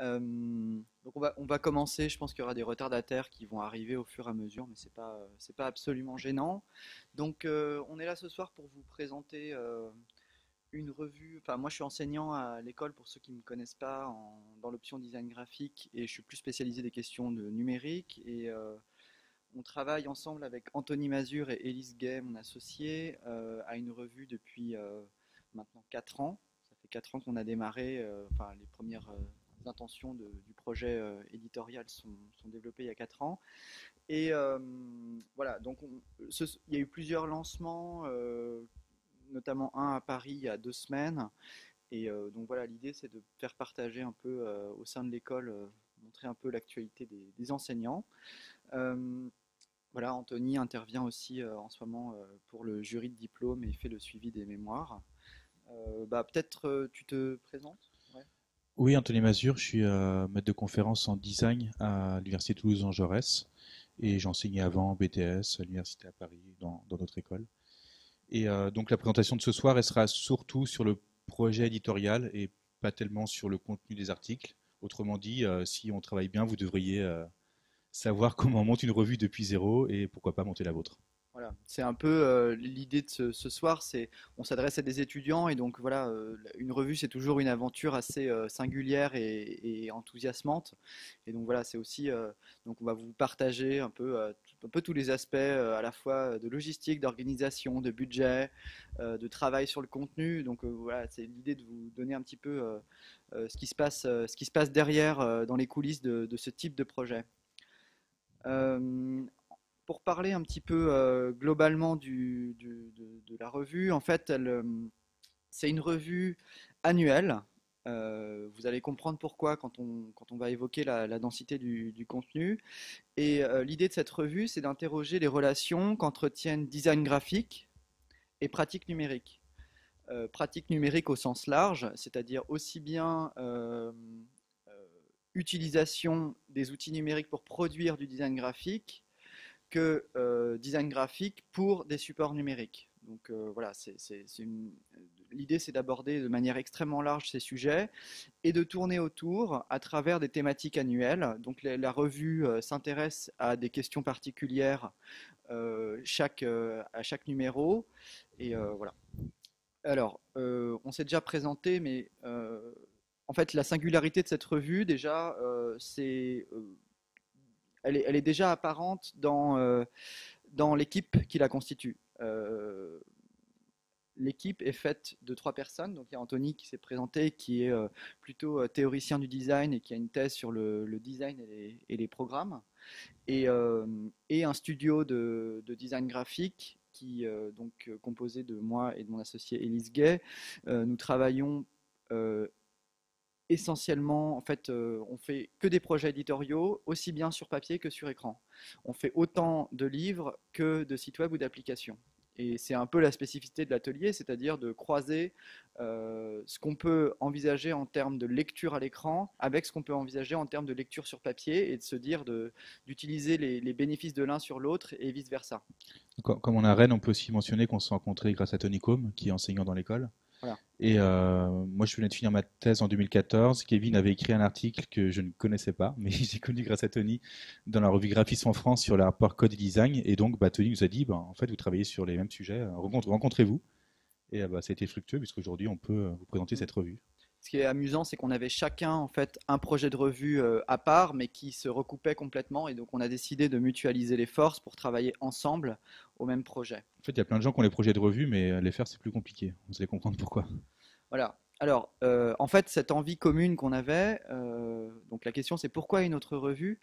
Donc on va commencer, je pense qu'il y aura des retardataires qui vont arriver au fur et à mesure, mais c'est pas absolument gênant. Donc on est là ce soir pour vous présenter une revue. Enfin, moi je suis enseignant à l'école pour ceux qui ne me connaissent pas dans l'option design graphique et je suis plus spécialisé des questions de numérique et on travaille ensemble avec Anthony Mazur et Élise Gay, mon associé, à une revue depuis maintenant 4 ans. Ça fait 4 ans qu'on a démarré, enfin les premières intentions du projet éditorial sont développées il y a 4 ans. Et voilà, donc il y a eu plusieurs lancements, notamment un à Paris il y a 2 semaines. Et donc voilà, l'idée c'est de faire partager un peu au sein de l'école, montrer un peu l'actualité des enseignants. Euh, voilà, Anthony intervient aussi en ce moment pour le jury de diplôme et fait le suivi des mémoires. Peut-être tu te présentes? Ouais. Oui, Anthony Mazur, je suis maître de conférence en design à l'Université Toulouse-Jean Jaurès et j'enseignais avant BTS à l'Université à Paris dans notre école. Et donc la présentation de ce soir, elle sera surtout sur le projet éditorial et pas tellement sur le contenu des articles. Autrement dit, si on travaille bien, vous devriez savoir comment on monte une revue depuis zéro et pourquoi pas monter la vôtre. Voilà, c'est un peu l'idée de ce soir, c'est on s'adresse à des étudiants et donc voilà, une revue c'est toujours une aventure assez singulière et enthousiasmante. Et donc voilà, c'est aussi donc on va vous partager un peu tous les aspects à la fois de logistique, d'organisation, de budget, de travail sur le contenu. Donc voilà, c'est l'idée de vous donner un petit peu ce qui se passe derrière dans les coulisses de ce type de projet. Euh, pour parler un petit peu globalement de la revue, en fait, c'est une revue annuelle. Vous allez comprendre pourquoi quand on va évoquer la densité du contenu. Et l'idée de cette revue, c'est d'interroger les relations qu'entretiennent design graphique et pratique numérique. Pratique numérique au sens large, c'est-à-dire aussi bien euh, utilisation des outils numériques pour produire du design graphique que design graphique pour des supports numériques. Donc voilà, l'idée c'est d'aborder de manière extrêmement large ces sujets et de tourner autour à travers des thématiques annuelles. Donc la revue s'intéresse à des questions particulières à chaque numéro. Et voilà. Alors, on s'est déjà présenté, mais en fait la singularité de cette revue déjà, elle est déjà apparente dans l'équipe qui la constitue. L'équipe est faite de 3 personnes. Donc il y a Anthony qui s'est présenté, qui est plutôt théoricien du design et qui a une thèse sur le design et les programmes. Et un studio de design graphique qui composé de moi et de mon associé Élise Gay. Nous travaillons essentiellement, en fait, on fait que des projets éditoriaux, aussi bien sur papier que sur écran. On fait autant de livres que de sites web ou d'applications. Et c'est un peu la spécificité de l'atelier, c'est-à-dire de croiser ce qu'on peut envisager en termes de lecture à l'écran avec ce qu'on peut envisager en termes de lecture sur papier et de se dire d'utiliser les bénéfices de l'un sur l'autre et vice-versa. Comme on a Rennes, on peut aussi mentionner qu'on s'est rencontrés grâce à Tony Combe, qui est enseignant dans l'école. Voilà. Et moi, je venais de finir ma thèse en 2014. Kevin avait écrit un article que je ne connaissais pas, mais j'ai connu grâce à Tony dans la revue Graphisme en France sur le rapport code et design. Et donc, Tony nous a dit, en fait, vous travaillez sur les mêmes sujets, rencontrez-vous. Et ça a été fructueux, puisqu'aujourd'hui, on peut vous présenter Mm. cette revue. Ce qui est amusant, c'est qu'on avait chacun en fait un projet de revue à part, mais qui se recoupait complètement. Et donc, on a décidé de mutualiser les forces pour travailler ensemble au même projet. En fait, il y a plein de gens qui ont les projets de revue, mais les faire, c'est plus compliqué. Vous allez comprendre pourquoi. Voilà. Alors, en fait, cette envie commune qu'on avait, donc la question c'est pourquoi une autre revue?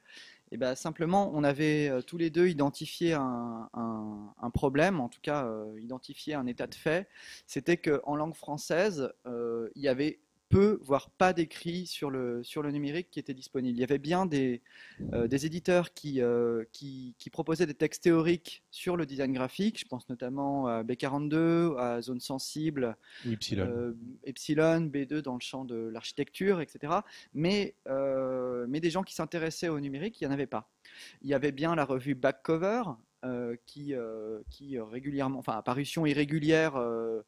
Et ben simplement, on avait tous les deux identifié un problème, en tout cas identifié un état de fait. C'était qu'en langue française, il y avait peu, voire pas d'écrits sur le numérique qui étaient disponibles. Il y avait bien des éditeurs qui proposaient des textes théoriques sur le design graphique. Je pense notamment à B42, à Zone Sensible, Ou Epsilon. euh, Epsilon, B2 dans le champ de l'architecture, etc. Mais des gens qui s'intéressaient au numérique, il n'y en avait pas. Il y avait bien la revue Backcover, qui régulièrement, enfin, à parution irrégulière, euh,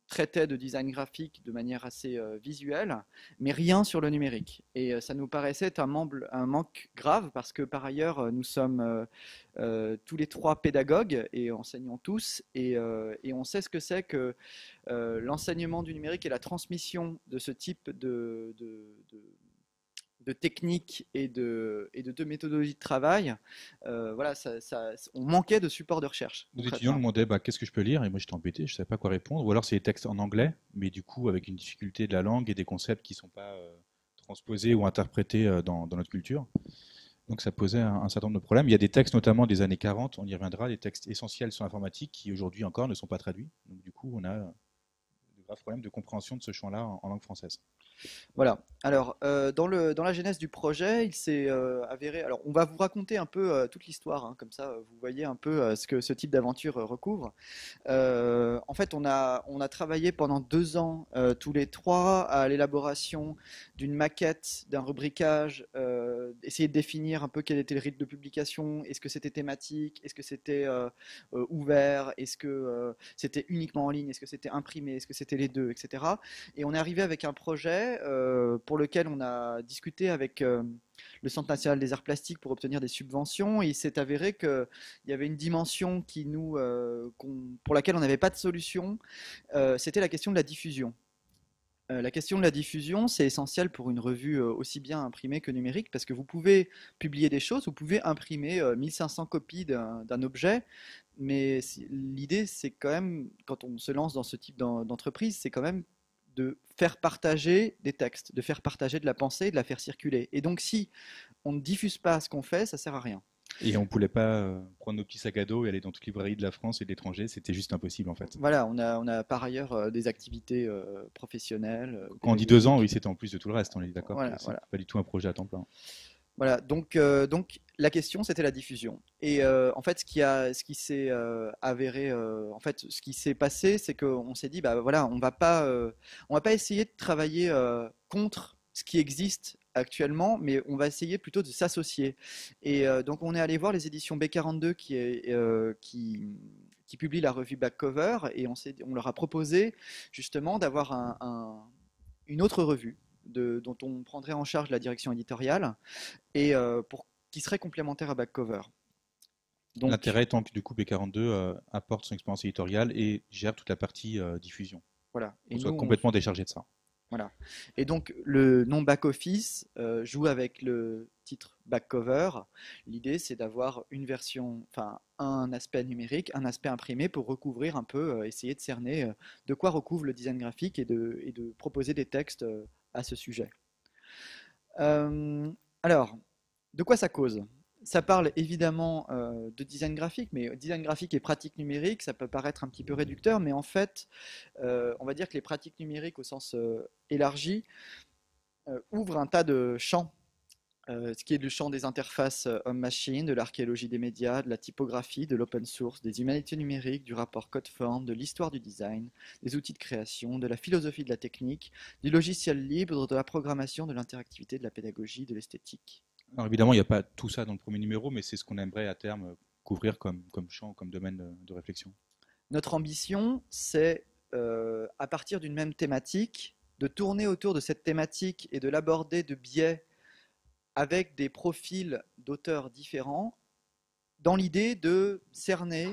traitait de design graphique de manière assez visuelle, mais rien sur le numérique. Et ça nous paraissait un manque grave parce que par ailleurs, nous sommes tous les trois pédagogues et enseignons tous, et on sait ce que c'est que l'enseignement du numérique et la transmission de ce type de techniques et de méthodologies de travail. Voilà, on manquait de support de recherche, Nos étudiants nous concrètement. demandaient qu'est-ce que je peux lire et moi j'étais embêté, je ne savais pas quoi répondre. Ou alors c'est des textes en anglais, mais du coup avec une difficulté de la langue et des concepts qui ne sont pas transposés ou interprétés dans notre culture. Donc ça posait un certain nombre de problèmes. Il y a des textes notamment des années 40, on y reviendra, des textes essentiels sur l'informatique qui aujourd'hui encore ne sont pas traduits. Donc du coup on a de graves problèmes de compréhension de ce champ-là en langue française. Voilà. Alors, dans la genèse du projet, il s'est avéré. Alors, on va vous raconter un peu toute l'histoire, hein, comme ça, vous voyez un peu ce que ce type d'aventure recouvre. En fait, on a travaillé pendant 2 ans, tous les trois, à l'élaboration d'une maquette, d'un rubricage, essayer de définir un peu quel était le rythme de publication, est-ce que c'était thématique, est-ce que c'était ouvert, est-ce que c'était uniquement en ligne, est-ce que c'était imprimé, est-ce que c'était les deux, etc. Et on est arrivé avec un projet pour lequel on a discuté avec le Centre national des arts plastiques pour obtenir des subventions. Et il s'est avéré qu'il y avait une dimension pour laquelle on n'avait pas de solution. C'était la question de la diffusion. La question de la diffusion, c'est essentiel pour une revue aussi bien imprimée que numérique, parce que vous pouvez publier des choses, vous pouvez imprimer 1500 copies d'un objet, mais l'idée, c'est quand même, quand on se lance dans ce type d'entreprise, c'est quand même de faire partager des textes, de faire partager de la pensée, de la faire circuler. Et donc, si on ne diffuse pas ce qu'on fait, ça sert à rien. Et on ne voulait pas prendre nos petits sacs à dos et aller dans toutes les librairies de la France et de l'étranger, c'était juste impossible en fait. Voilà, on a par ailleurs des activités professionnelles, Quand on dit 2 ans, oui, pédagogiques. c'était en plus de tout le reste, on est d'accord que Voilà, c'est voilà. pas du tout un projet à temps plein. Voilà, donc la question c'était la diffusion. Et en fait, ce qui s'est avéré, en fait, ce qui s'est passé, c'est qu'on s'est dit, bah voilà, on va pas essayer de travailler contre ce qui existe actuellement, mais on va essayer plutôt de s'associer. Et donc on est allé voir les éditions B42 qui publient la revue Back Cover, et on leur a proposé justement d'avoir une autre revue dont on prendrait en charge la direction éditoriale et qui serait complémentaire à Back Cover. Donc L'intérêt étant que du coup B42 apporte son expérience éditoriale et gère toute la partie diffusion. voilà. On Et soit nous, complètement déchargé de ça. voilà. Et donc le nom back office joue avec le titre back cover. L'idée, c'est d'avoir une version, enfin un aspect numérique, un aspect imprimé pour recouvrir un peu, essayer de cerner de quoi recouvre le design graphique et de proposer des textes à ce sujet. Euh, alors, de quoi ça cause? Ça parle évidemment de design graphique, mais design graphique et pratique numérique, ça peut paraître un petit peu réducteur, mais en fait, on va dire que les pratiques numériques au sens élargi ouvrent un tas de champs, ce qui est le champ des interfaces homme-machine, de l'archéologie des médias, de la typographie, de l'open source, des humanités numériques, du rapport code-forme, de l'histoire du design, des outils de création, de la philosophie de la technique, du logiciel libre, de la programmation, de l'interactivité, de la pédagogie, de l'esthétique. Alors évidemment, il n'y a pas tout ça dans le premier numéro, mais c'est ce qu'on aimerait à terme couvrir comme champ, comme domaine de réflexion. Notre ambition, c'est, à partir d'une même thématique, de tourner autour de cette thématique et de l'aborder de biais avec des profils d'auteurs différents, dans l'idée de cerner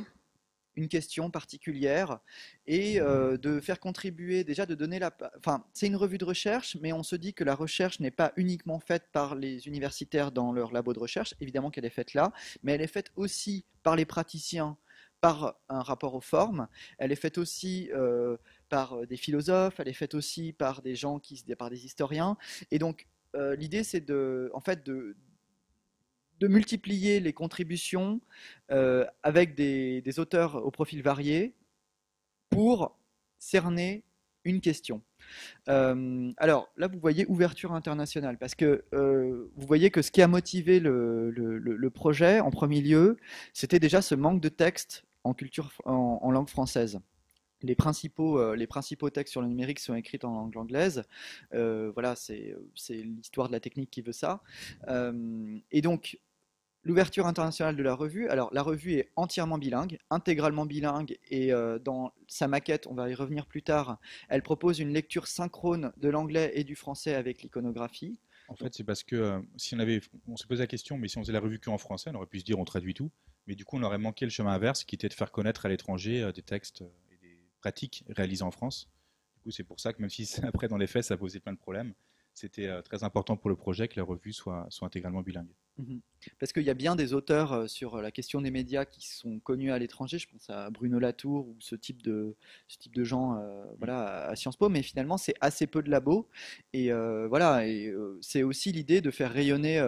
une question particulière et de faire contribuer, déjà de donner la... Enfin, c'est une revue de recherche, mais on se dit que la recherche n'est pas uniquement faite par les universitaires dans leur labo de recherche, évidemment qu'elle est faite là, mais elle est faite aussi par les praticiens, par un rapport aux formes, elle est faite aussi par des philosophes, elle est faite aussi par des gens par des historiens, et donc l'idée c'est en fait de multiplier les contributions avec des auteurs au profil varié pour cerner une question. Alors là, vous voyez ouverture internationale, parce que vous voyez que ce qui a motivé le projet en premier lieu, c'était déjà ce manque de texte en langue française. Les principaux textes sur le numérique sont écrits en langue anglaise. Voilà, c'est l'histoire de la technique qui veut ça. Et donc, l'ouverture internationale de la revue. Alors, la revue est entièrement bilingue, intégralement bilingue, et dans sa maquette, on va y revenir plus tard, elle propose une lecture synchrone de l'anglais et du français avec l'iconographie. En Donc, fait, c'est parce que si on s'est posé la question, mais si on faisait la revue qu'en français, on aurait pu se dire on traduit tout, mais du coup on aurait manqué le chemin inverse qui était de faire connaître à l'étranger des textes et des pratiques réalisées en France. Du coup, c'est pour ça que même si après dans les faits ça posait plein de problèmes, c'était très important pour le projet que la revue soit intégralement bilingue. mhm. Parce qu'il y a bien des auteurs sur la question des médias qui sont connus à l'étranger, je pense à Bruno Latour ou ce type de gens Mm. voilà, à Sciences Po, mais finalement c'est assez peu de labos. Et voilà, et c'est aussi l'idée de faire rayonner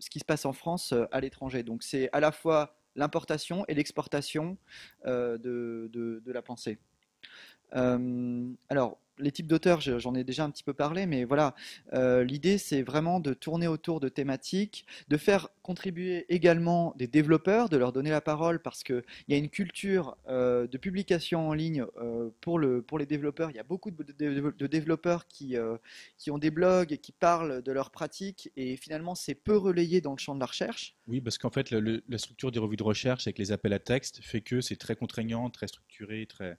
ce qui se passe en France à l'étranger. Donc c'est à la fois l'importation et l'exportation de la pensée. Alors, les types d'auteurs, j'en ai déjà un petit peu parlé, mais voilà, l'idée c'est vraiment de tourner autour de thématiques, de faire contribuer également des développeurs, de leur donner la parole parce qu'il y a une culture de publication en ligne pour les développeurs. Il y a beaucoup de développeurs qui ont des blogs et qui parlent de leurs pratiques et finalement c'est peu relayé dans le champ de la recherche. Oui, parce qu'en fait la structure des revues de recherche avec les appels à texte fait que c'est très contraignant, très structuré, très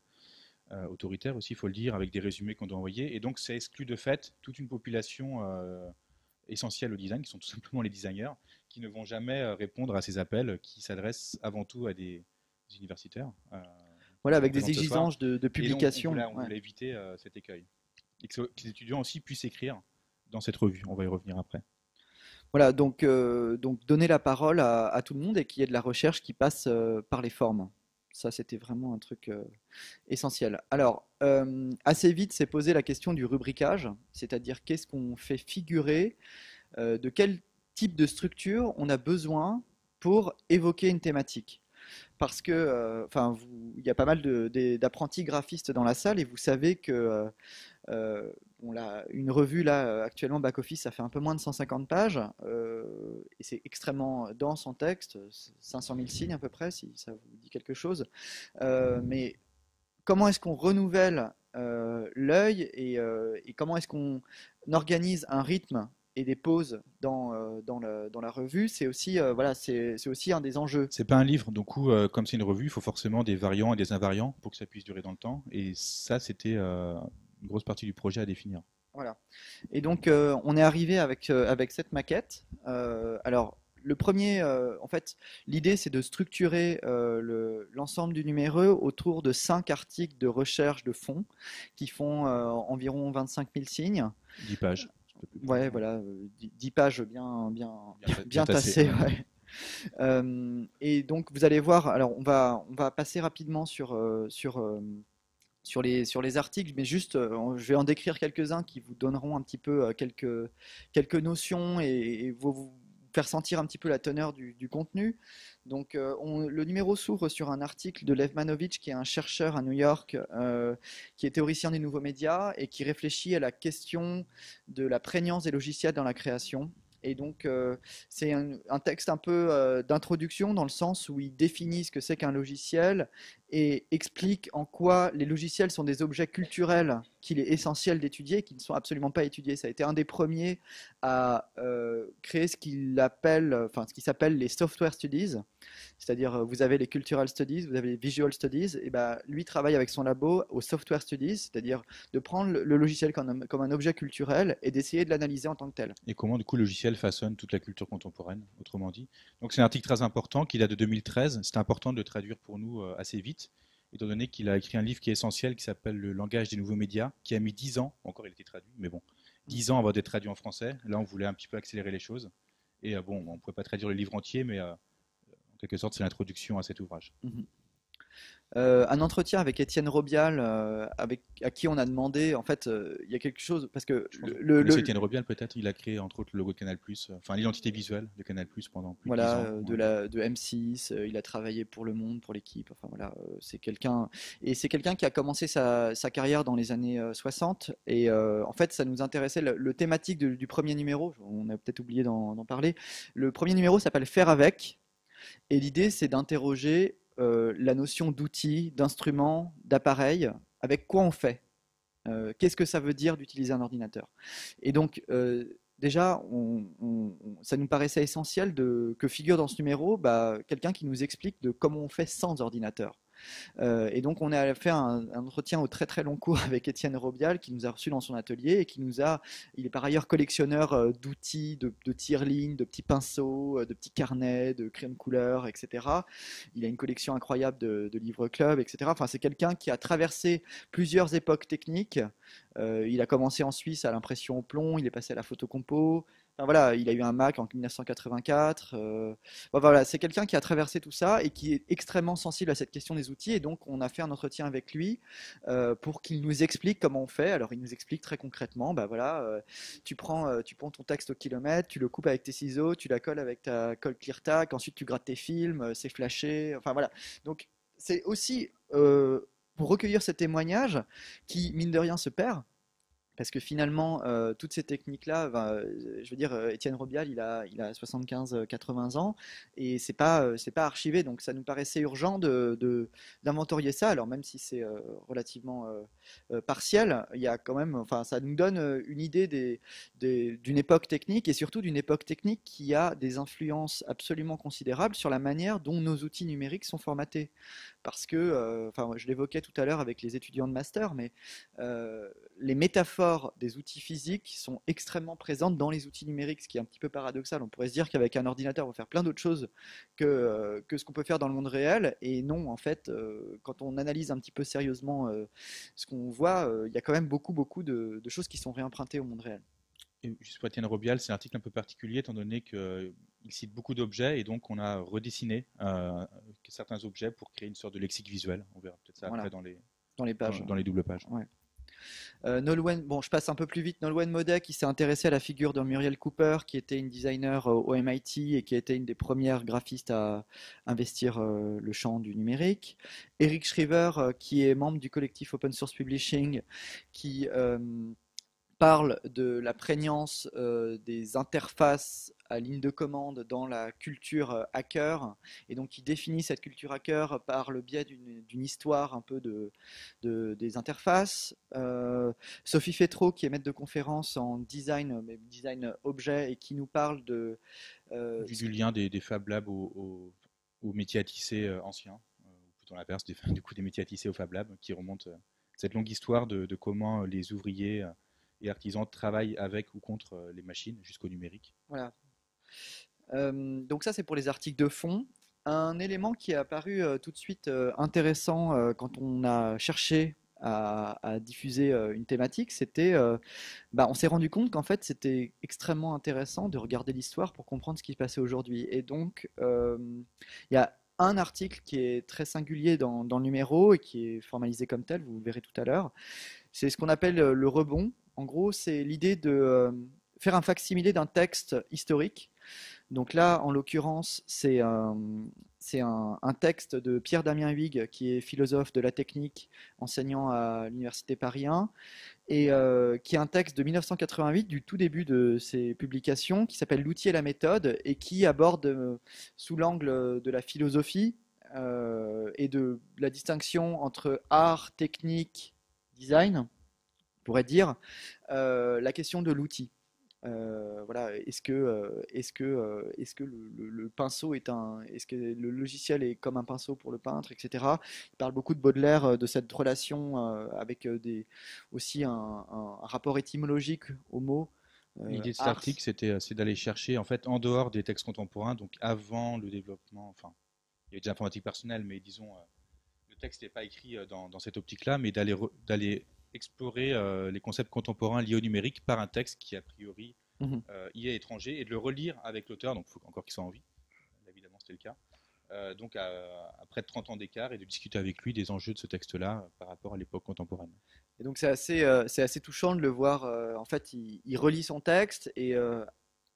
autoritaire aussi, il faut le dire, avec des résumés qu'on doit envoyer. Et donc, ça exclut de fait toute une population essentielle au design, qui sont tout simplement les designers, qui ne vont jamais répondre à ces appels, qui s'adressent avant tout à des universitaires, Voilà, qu'on avec des présente ce soir. exigences de Et donc, publication. on Ouais. voulait éviter cet écueil. Et que les étudiants aussi puissent écrire dans cette revue. On va y revenir après. Voilà, donc donner la parole à tout le monde et qu'il y ait de la recherche qui passe par les formes. Ça, c'était vraiment un truc essentiel. Alors, assez vite s'est posé la question du rubricage, c'est-à-dire qu'est-ce qu'on fait figurer, de quel type de structure on a besoin pour évoquer une thématique. Parce que, enfin, il y a pas mal d'apprentis graphistes dans la salle et vous savez que bon, là, une revue, là, actuellement, Back Office, ça fait un peu moins de 150 pages, et c'est extrêmement dense en texte, 500 000 signes à peu près, si ça vous dit quelque chose. Mais comment est-ce qu'on renouvelle l'œil et comment est-ce qu'on organise un rythme et des pauses dans la revue, c'est aussi, voilà, c'est aussi un des enjeux. C'est pas un livre, donc comme c'est une revue, il faut forcément des variants et des invariants pour que ça puisse durer dans le temps. Et ça, c'était une grosse partie du projet à définir. Voilà. Et donc, on est arrivé avec cette maquette. Alors, le premier, en fait, l'idée, c'est de structurer l'ensemble du numéro autour de 5 articles de recherche de fond qui font environ 25 000 signes. 10 pages, un peu plus Ouais, précisément. voilà, 10 pages Bien bien tassé. tassées. Ouais. Et donc, vous allez voir, alors, on va passer rapidement sur les articles, mais juste, je vais en décrire quelques-uns qui vous donneront un petit peu quelques notions et vous faire sentir un petit peu la teneur du contenu. Donc, le numéro s'ouvre sur un article de Lev Manovich, qui est un chercheur à New York, qui est théoricien des nouveaux médias et qui réfléchit à la question de la prégnance des logiciels dans la création. Et donc, c'est un texte un peu d'introduction dans le sens où il définit ce que c'est qu'un logiciel et explique en quoi les logiciels sont des objets culturels qu'il est essentiel d'étudier et qui ne sont absolument pas étudiés. Ça a été un des premiers à créer enfin, ce qui s'appelle les software studies, c'est-à-dire vous avez les cultural studies, vous avez les visual studies, et ben lui travaille avec son labo aux software studies, c'est-à-dire de prendre le logiciel comme un objet culturel et d'essayer de l'analyser en tant que tel. Et comment du coup le logiciel façonne toute la culture contemporaine, autrement dit. Donc c'est un article très important qui date de 2013. C'est important de le traduire pour nous assez vite, étant donné qu'il a écrit un livre qui est essentiel qui s'appelle Le langage des nouveaux médias, qui a mis 10 ans, encore il a été traduit, mais bon, 10 ans avant d'être traduit en français. Là on voulait un petit peu accélérer les choses. Et bon, on ne pouvait pas traduire le livre entier, mais en quelque sorte c'est l'introduction à cet ouvrage. Mhm. Un entretien avec Étienne Robial, à qui on a demandé, en fait, il y a quelque chose, parce que Je pense que vous connaissez Étienne Robial peut-être, il a créé entre autres le logo de Canal+, enfin l'identité visuelle de Canal+, pendant plus de 10 voilà, ans. Ouais. de M6, il a travaillé pour Le Monde, pour l'équipe, enfin voilà, c'est quelqu'un qui a commencé sa carrière dans les années 60, et en fait, ça nous intéressait, le thématique du premier numéro, on a peut-être oublié d'en parler, le premier numéro s'appelle Faire avec, et l'idée, c'est d'interroger la notion d'outil, d'instrument, d'appareil, avec quoi on fait. Qu'est-ce que ça veut dire d'utiliser un ordinateur? Et donc, déjà, ça nous paraissait essentiel que figure dans ce numéro quelqu'un qui nous explique de comment on fait sans ordinateur. Et donc on a fait un entretien au très très long cours avec Étienne Robial qui nous a reçus dans son atelier et il est par ailleurs collectionneur d'outils, de tire-ligne, de petits pinceaux, de petits carnets, de crayons de couleur, etc. Il a une collection incroyable de livres club, etc. Enfin, c'est quelqu'un qui a traversé plusieurs époques techniques. Il a commencé en Suisse à l'impression au plomb, il est passé à la photocompo. Enfin, voilà, il a eu un Mac en 1984. Bon, voilà, c'est quelqu'un qui a traversé tout ça et qui est extrêmement sensible à cette question des outils. Et donc, on a fait un entretien avec lui pour qu'il nous explique comment on fait. Alors, il nous explique très concrètement, voilà, tu prends ton texte au kilomètre, tu le coupes avec tes ciseaux, tu la colles avec ta colle ClearTac, ensuite tu grattes tes films, c'est flashé. Enfin, voilà. Donc, c'est aussi pour recueillir ces témoignages qui, mine de rien, se perd. Parce que finalement, toutes ces techniques-là, je veux dire, Étienne Robial, il a 75-80 ans et c'est pas archivé. Donc ça nous paraissait urgent d'inventorier ça. Alors même si c'est relativement partiel, il y a quand même, enfin, ça nous donne une idée d'une époque technique et surtout d'une époque technique qui a des influences absolument considérables sur la manière dont nos outils numériques sont formatés. Parce que, enfin, je l'évoquais tout à l'heure avec les étudiants de master, mais les métaphores des outils physiques sont extrêmement présentes dans les outils numériques, ce qui est un petit peu paradoxal. On pourrait se dire qu'avec un ordinateur, on va faire plein d'autres choses que ce qu'on peut faire dans le monde réel. Et non, en fait, quand on analyse un petit peu sérieusement ce qu'on voit, il y a quand même beaucoup de choses qui sont réempruntées au monde réel. Et juste pour Étienne Robial, c'est un article un peu particulier étant donné qu'il cite beaucoup d'objets et donc on a redessiné certains objets pour créer une sorte de lexique visuel. On verra peut-être ça Voilà, après dans les pages. dans les doubles pages. Ouais. Nolwenn, bon, je passe un peu plus vite. Nolwenn Modet qui s'est intéressée à la figure de Muriel Cooper, qui était une designer au MIT et qui a été une des premières graphistes à investir le champ du numérique. Eric Shriver, qui est membre du collectif Open Source Publishing, qui parle de la prégnance des interfaces à ligne de commande dans la culture hacker, et donc il définit cette culture hacker par le biais d'une histoire un peu des interfaces. Sophie Fétrault, qui est maître de conférence en design, mais design objet, et qui nous parle de... Du lien des Fab Labs aux métiers à tisser anciens, ou plutôt l'inverse, du coup des métiers à tisser aux Fab Labs, qui remontent cette longue histoire de comment les ouvriers et artisans travaillent avec ou contre les machines jusqu'au numérique. voilà. Donc ça, c'est pour les articles de fond. Un élément qui est apparu tout de suite intéressant quand on a cherché à diffuser une thématique, on s'est rendu compte qu'en fait, c'était extrêmement intéressant de regarder l'histoire pour comprendre ce qui se passait aujourd'hui. Et donc, il y a un article qui est très singulier dans le numéro et qui est formalisé comme tel, vous le verrez tout à l'heure. C'est ce qu'on appelle le rebond. En gros, c'est l'idée de faire un facsimilé d'un texte historique. Donc là, en l'occurrence, c'est un texte de Pierre-Damien Huyghe, qui est philosophe de la technique, enseignant à l'Université Paris 1, et qui est un texte de 1988, du tout début de ses publications, qui s'appelle L'outil et la méthode, et qui aborde, sous l'angle de la philosophie et de la distinction entre art, technique, design, on pourrait dire, la question de l'outil. Voilà, est-ce que le pinceau est-ce que le logiciel est comme un pinceau pour le peintre, etc. Il parle beaucoup de Baudelaire, de cette relation avec aussi un rapport étymologique au mot L'idée de cet ars. article, c'est d'aller chercher en fait en dehors des textes contemporains, donc avant le développement, enfin, il y avait déjà l'informatique personnelle, mais disons, le texte n'est pas écrit dans cette optique-là, mais d'aller explorer les concepts contemporains liés au numérique par un texte qui, a priori, Mhm. y est étranger, et de le relire avec l'auteur, donc il faut encore qu'il soit en vie, évidemment c'était le cas, donc à près de 30 ans d'écart, et de discuter avec lui des enjeux de ce texte-là par rapport à l'époque contemporaine. Et donc c'est assez touchant de le voir. En fait, il relit son texte et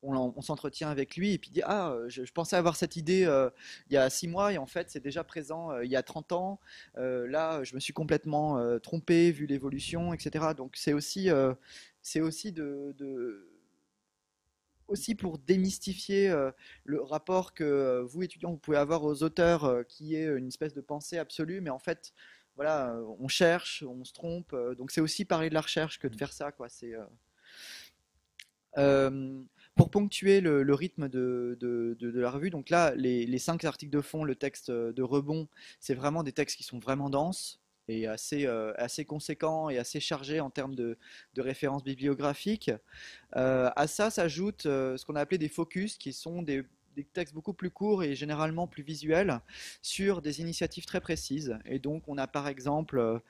on s'entretient avec lui et puis il dit ah je pensais avoir cette idée il y a 6 mois et en fait c'est déjà présent il y a 30 ans. Là je me suis complètement trompé vu l'évolution, etc. Donc c'est aussi aussi pour démystifier le rapport que vous, étudiants, vous pouvez avoir aux auteurs, qui est une espèce de pensée absolue, mais en fait, voilà, on cherche, on se trompe, donc c'est aussi parler de la recherche que de faire ça, quoi. Euh, pour ponctuer le rythme de la revue, donc là, les 5 articles de fond, le texte de rebond, c'est vraiment des textes qui sont vraiment denses et assez conséquents et assez chargés en termes de références bibliographiques. À ça s'ajoute ce qu'on a appelé des focus, qui sont des textes beaucoup plus courts et généralement plus visuels sur des initiatives très précises. Et donc, on a par exemple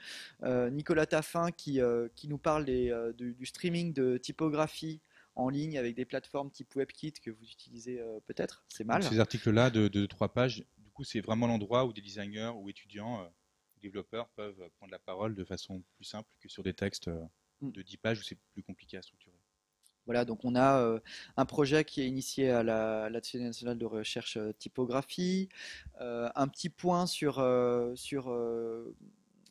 Nicolas Taffin qui nous parle du streaming de typographie en ligne avec des plateformes type WebKit que vous utilisez peut-être, c'est Donc mal. ces articles-là de 3 pages, du coup, c'est vraiment l'endroit où des designers ou étudiants, développeurs peuvent prendre la parole de façon plus simple que sur des textes Mm. de 10 pages où c'est plus compliqué à structurer. Voilà, donc on a un projet qui est initié à l'Institut national de recherche typographie, un petit point sur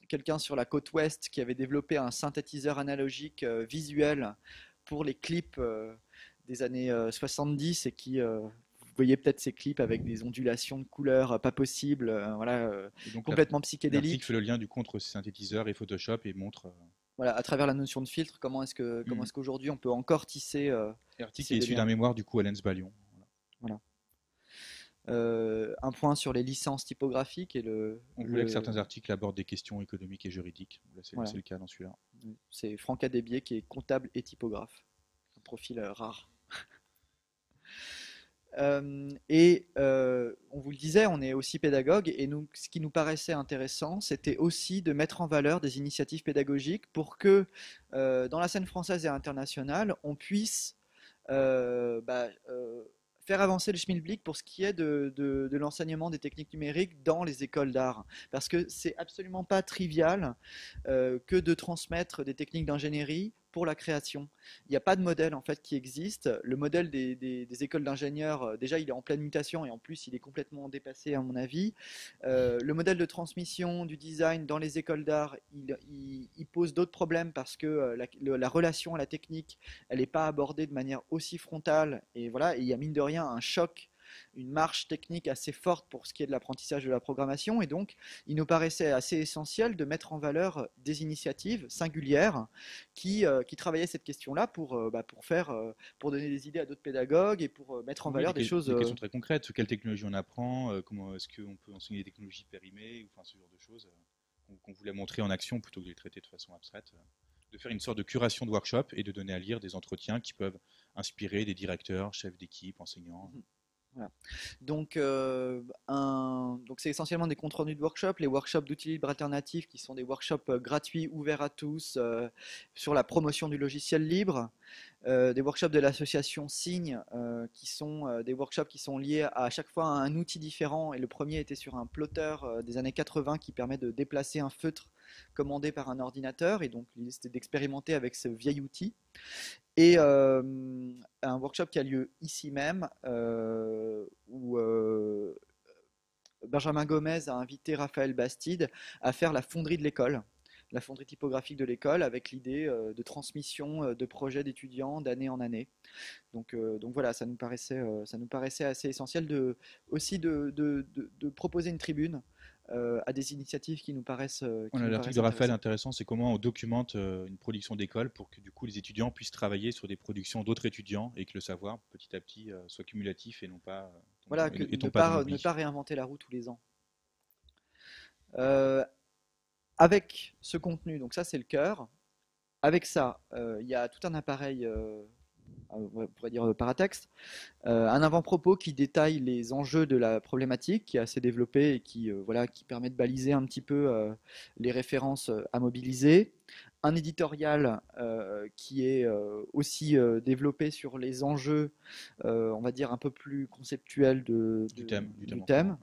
quelqu'un sur la côte ouest qui avait développé un synthétiseur analogique visuel pour les clips des années 70 et vous voyez peut-être ces clips avec des ondulations de couleurs pas possibles, voilà, Et donc complètement l'article fait psychédéliques. le lien du coup entre ces synthétiseurs et Photoshop et montre. Voilà, à travers la notion de filtre, comment Hmm. est-ce qu'aujourd'hui on peut encore L'article tisser est des issu d'un liens. mémoire du coup à Lens Balion. Voilà. Voilà. Un point sur les licences typographiques et On voulait que certains articles abordent des questions économiques et juridiques. Là, voilà, c'est le cas dans celui-là. c'est Franck Adébier qui est comptable et typographe, un profil rare. On vous le disait, on est aussi pédagogue et nous, ce qui nous paraissait intéressant, c'était aussi de mettre en valeur des initiatives pédagogiques pour que dans la scène française et internationale, on puisse euh, bah, euh, faire avancer le schmilblick pour ce qui est de l'enseignement des techniques numériques dans les écoles d'art. Parce que c'est absolument pas trivial que de transmettre des techniques d'ingénierie pour la création. Il n'y a pas de modèle en fait qui existe. Le modèle des écoles d'ingénieurs, déjà il est en pleine mutation et en plus il est complètement dépassé à mon avis. Le modèle de transmission du design dans les écoles d'art, il pose d'autres problèmes parce que la relation à la technique, elle n'est pas abordée de manière aussi frontale. Et voilà, et il y a mine de rien un choc, une marche technique assez forte pour ce qui est de l'apprentissage de la programmation. Et donc, il nous paraissait assez essentiel de mettre en valeur des initiatives singulières qui travaillaient cette question-là pour donner des idées à d'autres pédagogues et pour mettre en Oui, valeur des choses. des questions très concrètes. Sur quelle technologie on apprend, comment est-ce qu'on peut enseigner des technologies périmées, ou enfin ce genre de choses qu'on voulait montrer en action plutôt que de les traiter de façon abstraite. De faire une sorte de curation de workshop et de donner à lire des entretiens qui peuvent inspirer des directeurs, chefs d'équipe, enseignants. Voilà. Donc c'est essentiellement des comptes rendus de workshops, les workshops d'outils libres alternatifs qui sont des workshops gratuits, ouverts à tous, sur la promotion du logiciel libre, des workshops de l'association Signe, qui sont des workshops qui sont liés à chaque fois à un outil différent. Et le premier était sur un plotter des années 80 qui permet de déplacer un feutre commandé par un ordinateur. Et donc l'idée c'était d'expérimenter avec ce vieil outil. Et un workshop qui a lieu ici même, où Benjamin Gomez a invité Raphaël Bastide à faire la fonderie de l'école, la fonderie typographique de l'école, avec l'idée de transmission de projets d'étudiants d'année en année. Donc voilà, ça nous paraissait assez essentiel aussi de proposer une tribune à des initiatives qui nous L'article de paraissent Raphaël intéressantes. intéressant, c'est comment on documente une production d'école pour que du coup les étudiants puissent travailler sur des productions d'autres étudiants et que le savoir petit à petit soit cumulatif et non pas Voilà, et tombe pas dans ne l'oubli. pas réinventer la roue tous les ans. Euh, Avec ce contenu, donc ça c'est le cœur. Avec ça, il y a tout un appareil, on pourrait dire paratexte, un avant-propos qui détaille les enjeux de la problématique, qui est assez développé et voilà, qui permet de baliser un petit peu les références à mobiliser. Un éditorial qui est aussi développé sur les enjeux, on va dire un peu plus conceptuels Du thème du en commun. thème. Ouais.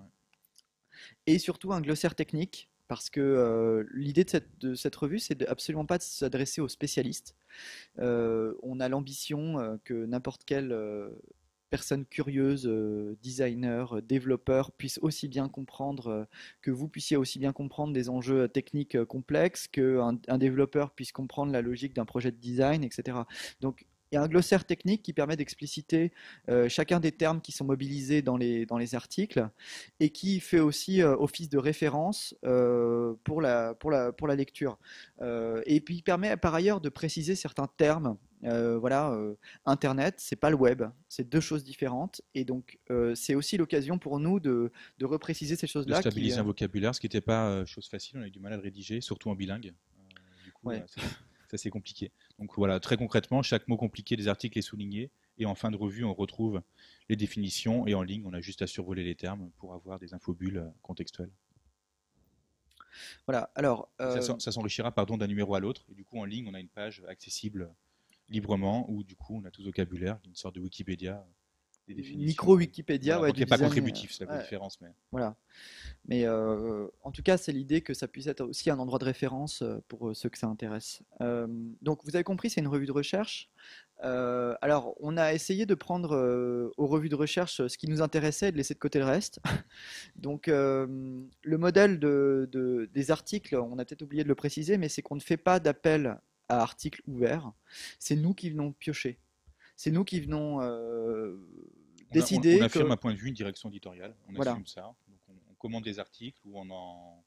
Et surtout un glossaire technique, parce que l'idée de cette revue, c'est absolument pas de s'adresser aux spécialistes. On a l'ambition que n'importe quelle personne curieuse, designer, développeur, puisse aussi bien comprendre, que vous puissiez aussi bien comprendre des enjeux techniques complexes, qu'un développeur puisse comprendre la logique d'un projet de design, etc. Donc, il y a un glossaire technique qui permet d'expliciter chacun des termes qui sont mobilisés dans les articles et qui fait aussi office de référence pour la lecture. Et puis il permet par ailleurs de préciser certains termes Voilà, Internet, c'est pas le web, c'est deux choses différentes. Et donc, c'est aussi l'occasion pour nous de repréciser ces De choses-là qui, stabiliser un vocabulaire, ce qui n'était pas chose facile, on a eu du mal à le rédiger, surtout en bilingue. Du coup, ouais. c'est assez compliqué. Donc voilà, très concrètement, chaque mot compliqué des articles est souligné, et en fin de revue, on retrouve les définitions, et en ligne, on a juste à survoler les termes pour avoir des infobulles contextuelles. Voilà. Alors, Et ça s'enrichira pardon, d'un numéro à l'autre, et du coup, en ligne, on a une page accessible librement, où du coup, on a tout le vocabulaire, une sorte de Wikipédia des micro définitions. Wikipédia, Voilà, ouais, bon, qui du n'est pas design. contributif, c'est la vraie Ouais, différence, mais voilà. Mais en tout cas, c'est l'idée que ça puisse être aussi un endroit de référence pour ceux que ça intéresse. Donc, vous avez compris, c'est une revue de recherche. Alors, on a essayé de prendre aux revues de recherche ce qui nous intéressait et de laisser de côté le reste. Donc, le modèle des articles, on a peut-être oublié de le préciser, mais c'est qu'on ne fait pas d'appel à articles ouverts. C'est nous qui venons piocher. C'est nous qui venons on décider affirme que, un point de vue, une direction éditoriale, on voilà, assume ça. Donc on commande des articles ou on en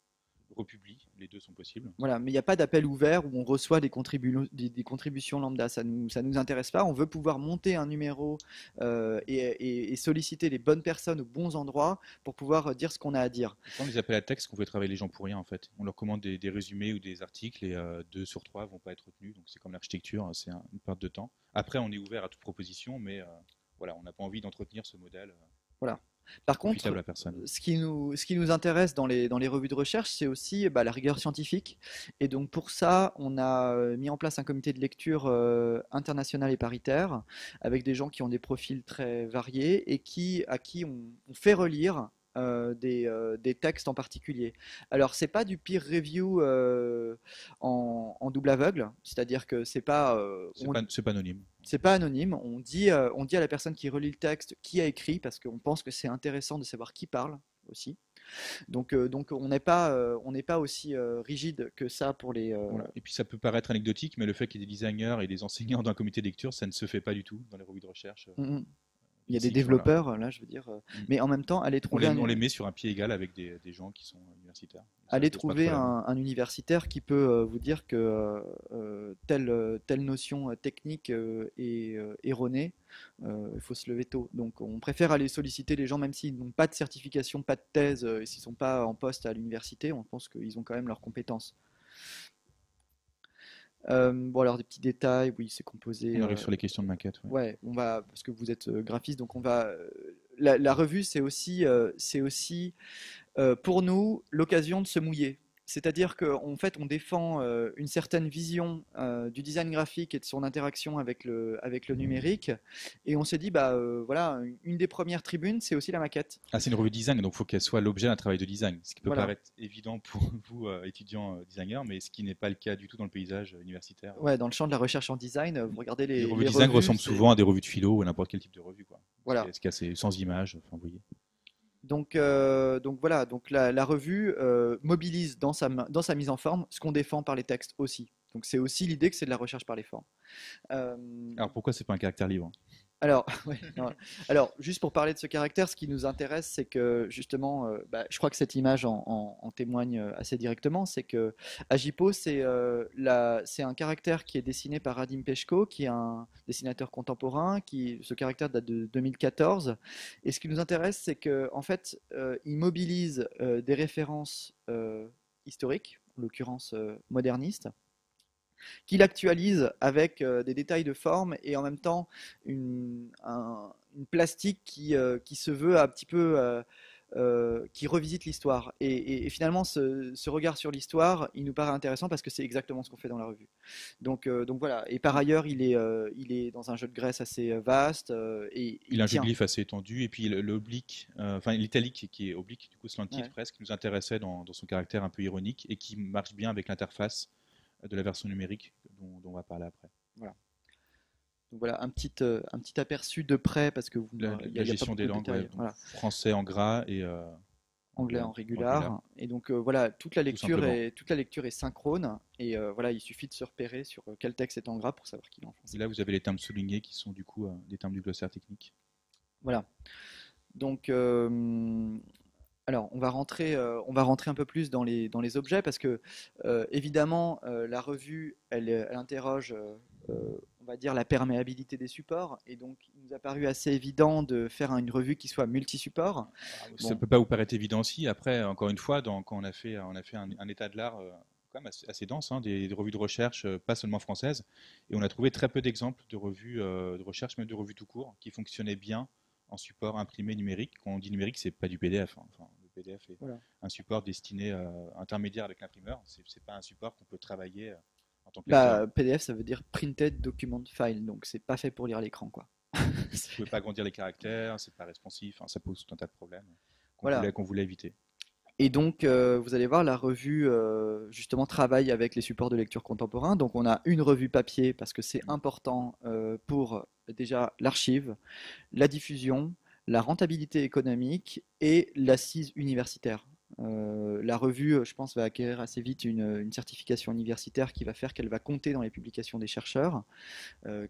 republie, les deux sont possibles. voilà, mais il n'y a pas d'appel ouvert où on reçoit des contributions lambda. Ça nous intéresse pas. On veut pouvoir monter un numéro et solliciter les bonnes personnes aux bons endroits pour pouvoir dire ce qu'on a à dire. Et quand les appels à texte, qu'on fait travailler les gens pour rien en fait. On leur commande des résumés ou des articles et 2 sur 3 vont pas être retenus. Donc c'est comme l'architecture, hein, c'est une perte de temps. Après, on est ouvert à toute proposition, mais voilà, on n'a pas envie d'entretenir ce modèle Voilà. Par profitable contre, à personne. ce qui nous intéresse dans les revues de recherche, c'est aussi bah, la rigueur scientifique. Et donc pour ça, on a mis en place un comité de lecture international et paritaire, avec des gens qui ont des profils très variés et à qui on fait relire des textes en particulier. Alors c'est pas du peer review en double aveugle, c'est-à-dire que C'est pas anonyme. c'est pas anonyme, on dit à la personne qui relit le texte qui a écrit, parce qu'on pense que c'est intéressant de savoir qui parle aussi. Donc on n'est pas aussi rigide que ça pour les. Voilà. Et puis ça peut paraître anecdotique, mais le fait qu'il y ait des designers et des enseignants d'un comité de lecture, ça ne se fait pas du tout dans les revues de recherche Mm, mm. Il y a des classiques. Voilà. développeurs, là, je veux dire. Mm. Mais en même temps, On les met sur un pied égal avec des gens qui sont universitaires. Ça aller ne pose pas de trouver problème. un universitaire qui peut vous dire que telle notion technique est erronée, il faut se lever tôt. Donc on préfère aller solliciter les gens, même s'ils n'ont pas de certification, pas de thèse, et s'ils ne sont pas en poste à l'université, on pense qu'ils ont quand même leurs compétences. Bon alors des petits détails, oui c'est composé. On arrive sur les questions de maquette. Ouais. Ouais, on va parce que vous êtes graphiste, donc on va. La revue c'est aussi pour nous l'occasion de se mouiller. C'est-à-dire qu'en fait, on défend une certaine vision du design graphique et de son interaction avec le numérique. Et on s'est dit, bah voilà, une des premières tribunes, c'est aussi la maquette. Ah, c'est une revue design, donc il faut qu'elle soit l'objet d'un travail de design. Ce qui peut Voilà. paraître évident pour vous, étudiants designers, mais ce qui n'est pas le cas du tout dans le paysage universitaire. Ouais, dans le champ de la recherche en design, vous regardez Les revues les design revues, ressemblent c'est souvent à des revues de philo ou à n'importe quel type de revue, quoi. voilà. Ce qui est assez sans images, enfin, vous voyez. Donc voilà, donc la revue mobilise dans sa mise en forme ce qu'on défend par les textes aussi. Donc c'est aussi l'idée que c'est de la recherche par les formes. Euh, Alors pourquoi c'est pas un caractère libre? Alors, ouais, non. Alors, juste pour parler de ce caractère, ce qui nous intéresse, c'est que justement, bah, je crois que cette image en témoigne assez directement, c'est que Agipo, c'est un caractère qui est dessiné par Radim Peshko, qui est un dessinateur contemporain, ce caractère date de 2014. Et ce qui nous intéresse, c'est que en fait, il mobilise des références historiques, en l'occurrence modernistes, qu'il actualise avec des détails de forme et en même temps une plastique qui se veut un petit peu qui revisite l'histoire. Et finalement, ce regard sur l'histoire, il nous paraît intéressant parce que c'est exactement ce qu'on fait dans la revue. Donc voilà. Et par ailleurs, il est dans un jeu de graisse assez vaste et Il a il un jeu de tient. glyphes assez étendu, et puis l'oblique, enfin l'italique qui est oblique, du coup slanted Ouais, presque, nous intéressait dans son caractère un peu ironique et qui marche bien avec l'interface de la version numérique dont on va parler après. voilà. Donc voilà un petit aperçu de près parce que La y a pas gestion des beaucoup de langues, ouais, détails. donc Voilà. français en gras et Anglais anglais en en régular, régular. Et donc voilà, tout simplement. toute la lecture est synchrone. Et voilà, il suffit de se repérer sur quel texte est en gras pour savoir qu'il est en Et français. là, vous avez les termes soulignés qui sont du coup des termes du glossaire technique. Voilà. Donc alors on va rentrer un peu plus dans les objets parce que évidemment la revue elle interroge. on va dire, la perméabilité des supports. Et donc, il nous a paru assez évident de faire une revue qui soit multi-support. Ça ne Bon, peut pas vous paraître évident aussi. Après, encore une fois, quand on a fait un état de l'art quand même assez dense, hein, des revues de recherche, pas seulement françaises, et on a trouvé très peu d'exemples de revues de recherche, même de revues tout court, qui fonctionnaient bien en support imprimé numérique. Quand on dit numérique, c'est pas du PDF, hein. Enfin, le PDF est voilà. un support destiné intermédiaire avec l'imprimeur. C'est pas un support qu'on peut travailler en tant que lecteur. Bah, PDF, ça veut dire Printed Document File, donc c'est pas fait pour lire l'écran, quoi. Vous pouvez pas agrandir les caractères, c'est pas responsif, hein, ça pose tout un tas de problèmes Voilà. qu'on voulait éviter. Et donc, vous allez voir, la revue, justement, travaille avec les supports de lecture contemporains. Donc, on a une revue papier parce que c'est important pour déjà l'archive, la diffusion, la rentabilité économique et l'assise universitaire. La revue, je pense, va acquérir assez vite une certification universitaire qui va faire qu'elle va compter dans les publications des chercheurs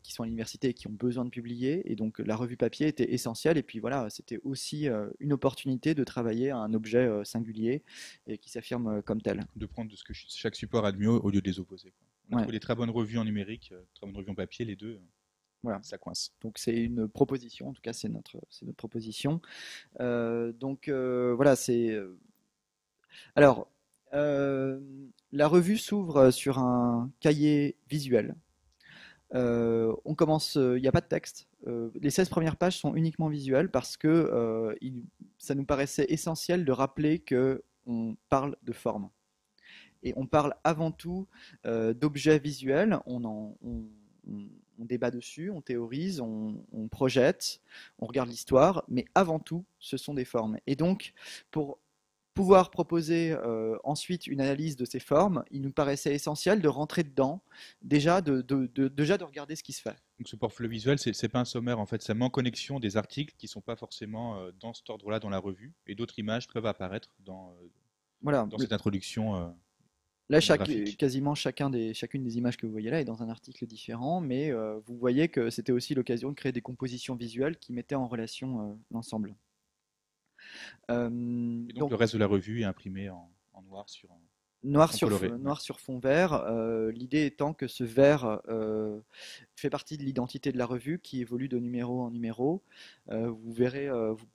qui sont à l'université et qui ont besoin de publier. Et donc la revue papier était essentielle. Et puis voilà, c'était aussi une opportunité de travailler à un objet singulier et qui s'affirme comme tel. De prendre de ce que chaque support a de mieux au lieu de les opposer, quoi. On a Ouais, trouvé des très bonnes revues en numérique, très bonnes revues en papier, les deux, voilà. ça coince. Donc c'est une proposition, en tout cas c'est notre proposition. Donc voilà, c'est... Alors, euh, la revue s'ouvre sur un cahier visuel. On commence, il n'y a pas de texte. Les 16 premières pages sont uniquement visuelles parce que ça nous paraissait essentiel de rappeler que on parle de forme. Et on parle avant tout d'objets visuels. On débat dessus, on théorise, on projette, on regarde l'histoire, mais avant tout, ce sont des formes. Et donc, pour pouvoir proposer ensuite une analyse de ces formes, il nous paraissait essentiel de rentrer dedans, déjà de regarder ce qui se fait. Donc ce portfolio visuel, c'est pas un sommaire, en fait, ça met en connexion des articles qui sont pas forcément dans cet ordre-là dans la revue, et d'autres images peuvent apparaître Voilà. dans cette introduction Là, monographique. quasiment chacune des images que vous voyez là est dans un article différent, mais vous voyez que c'était aussi l'occasion de créer des compositions visuelles qui mettaient en relation l'ensemble. Et donc Donc, le reste de la revue est imprimé en noir en coloré. Ouais. noir sur fond vert, l'idée étant que ce vert fait partie de l'identité de la revue qui évolue de numéro en numéro. Vous verrez, vous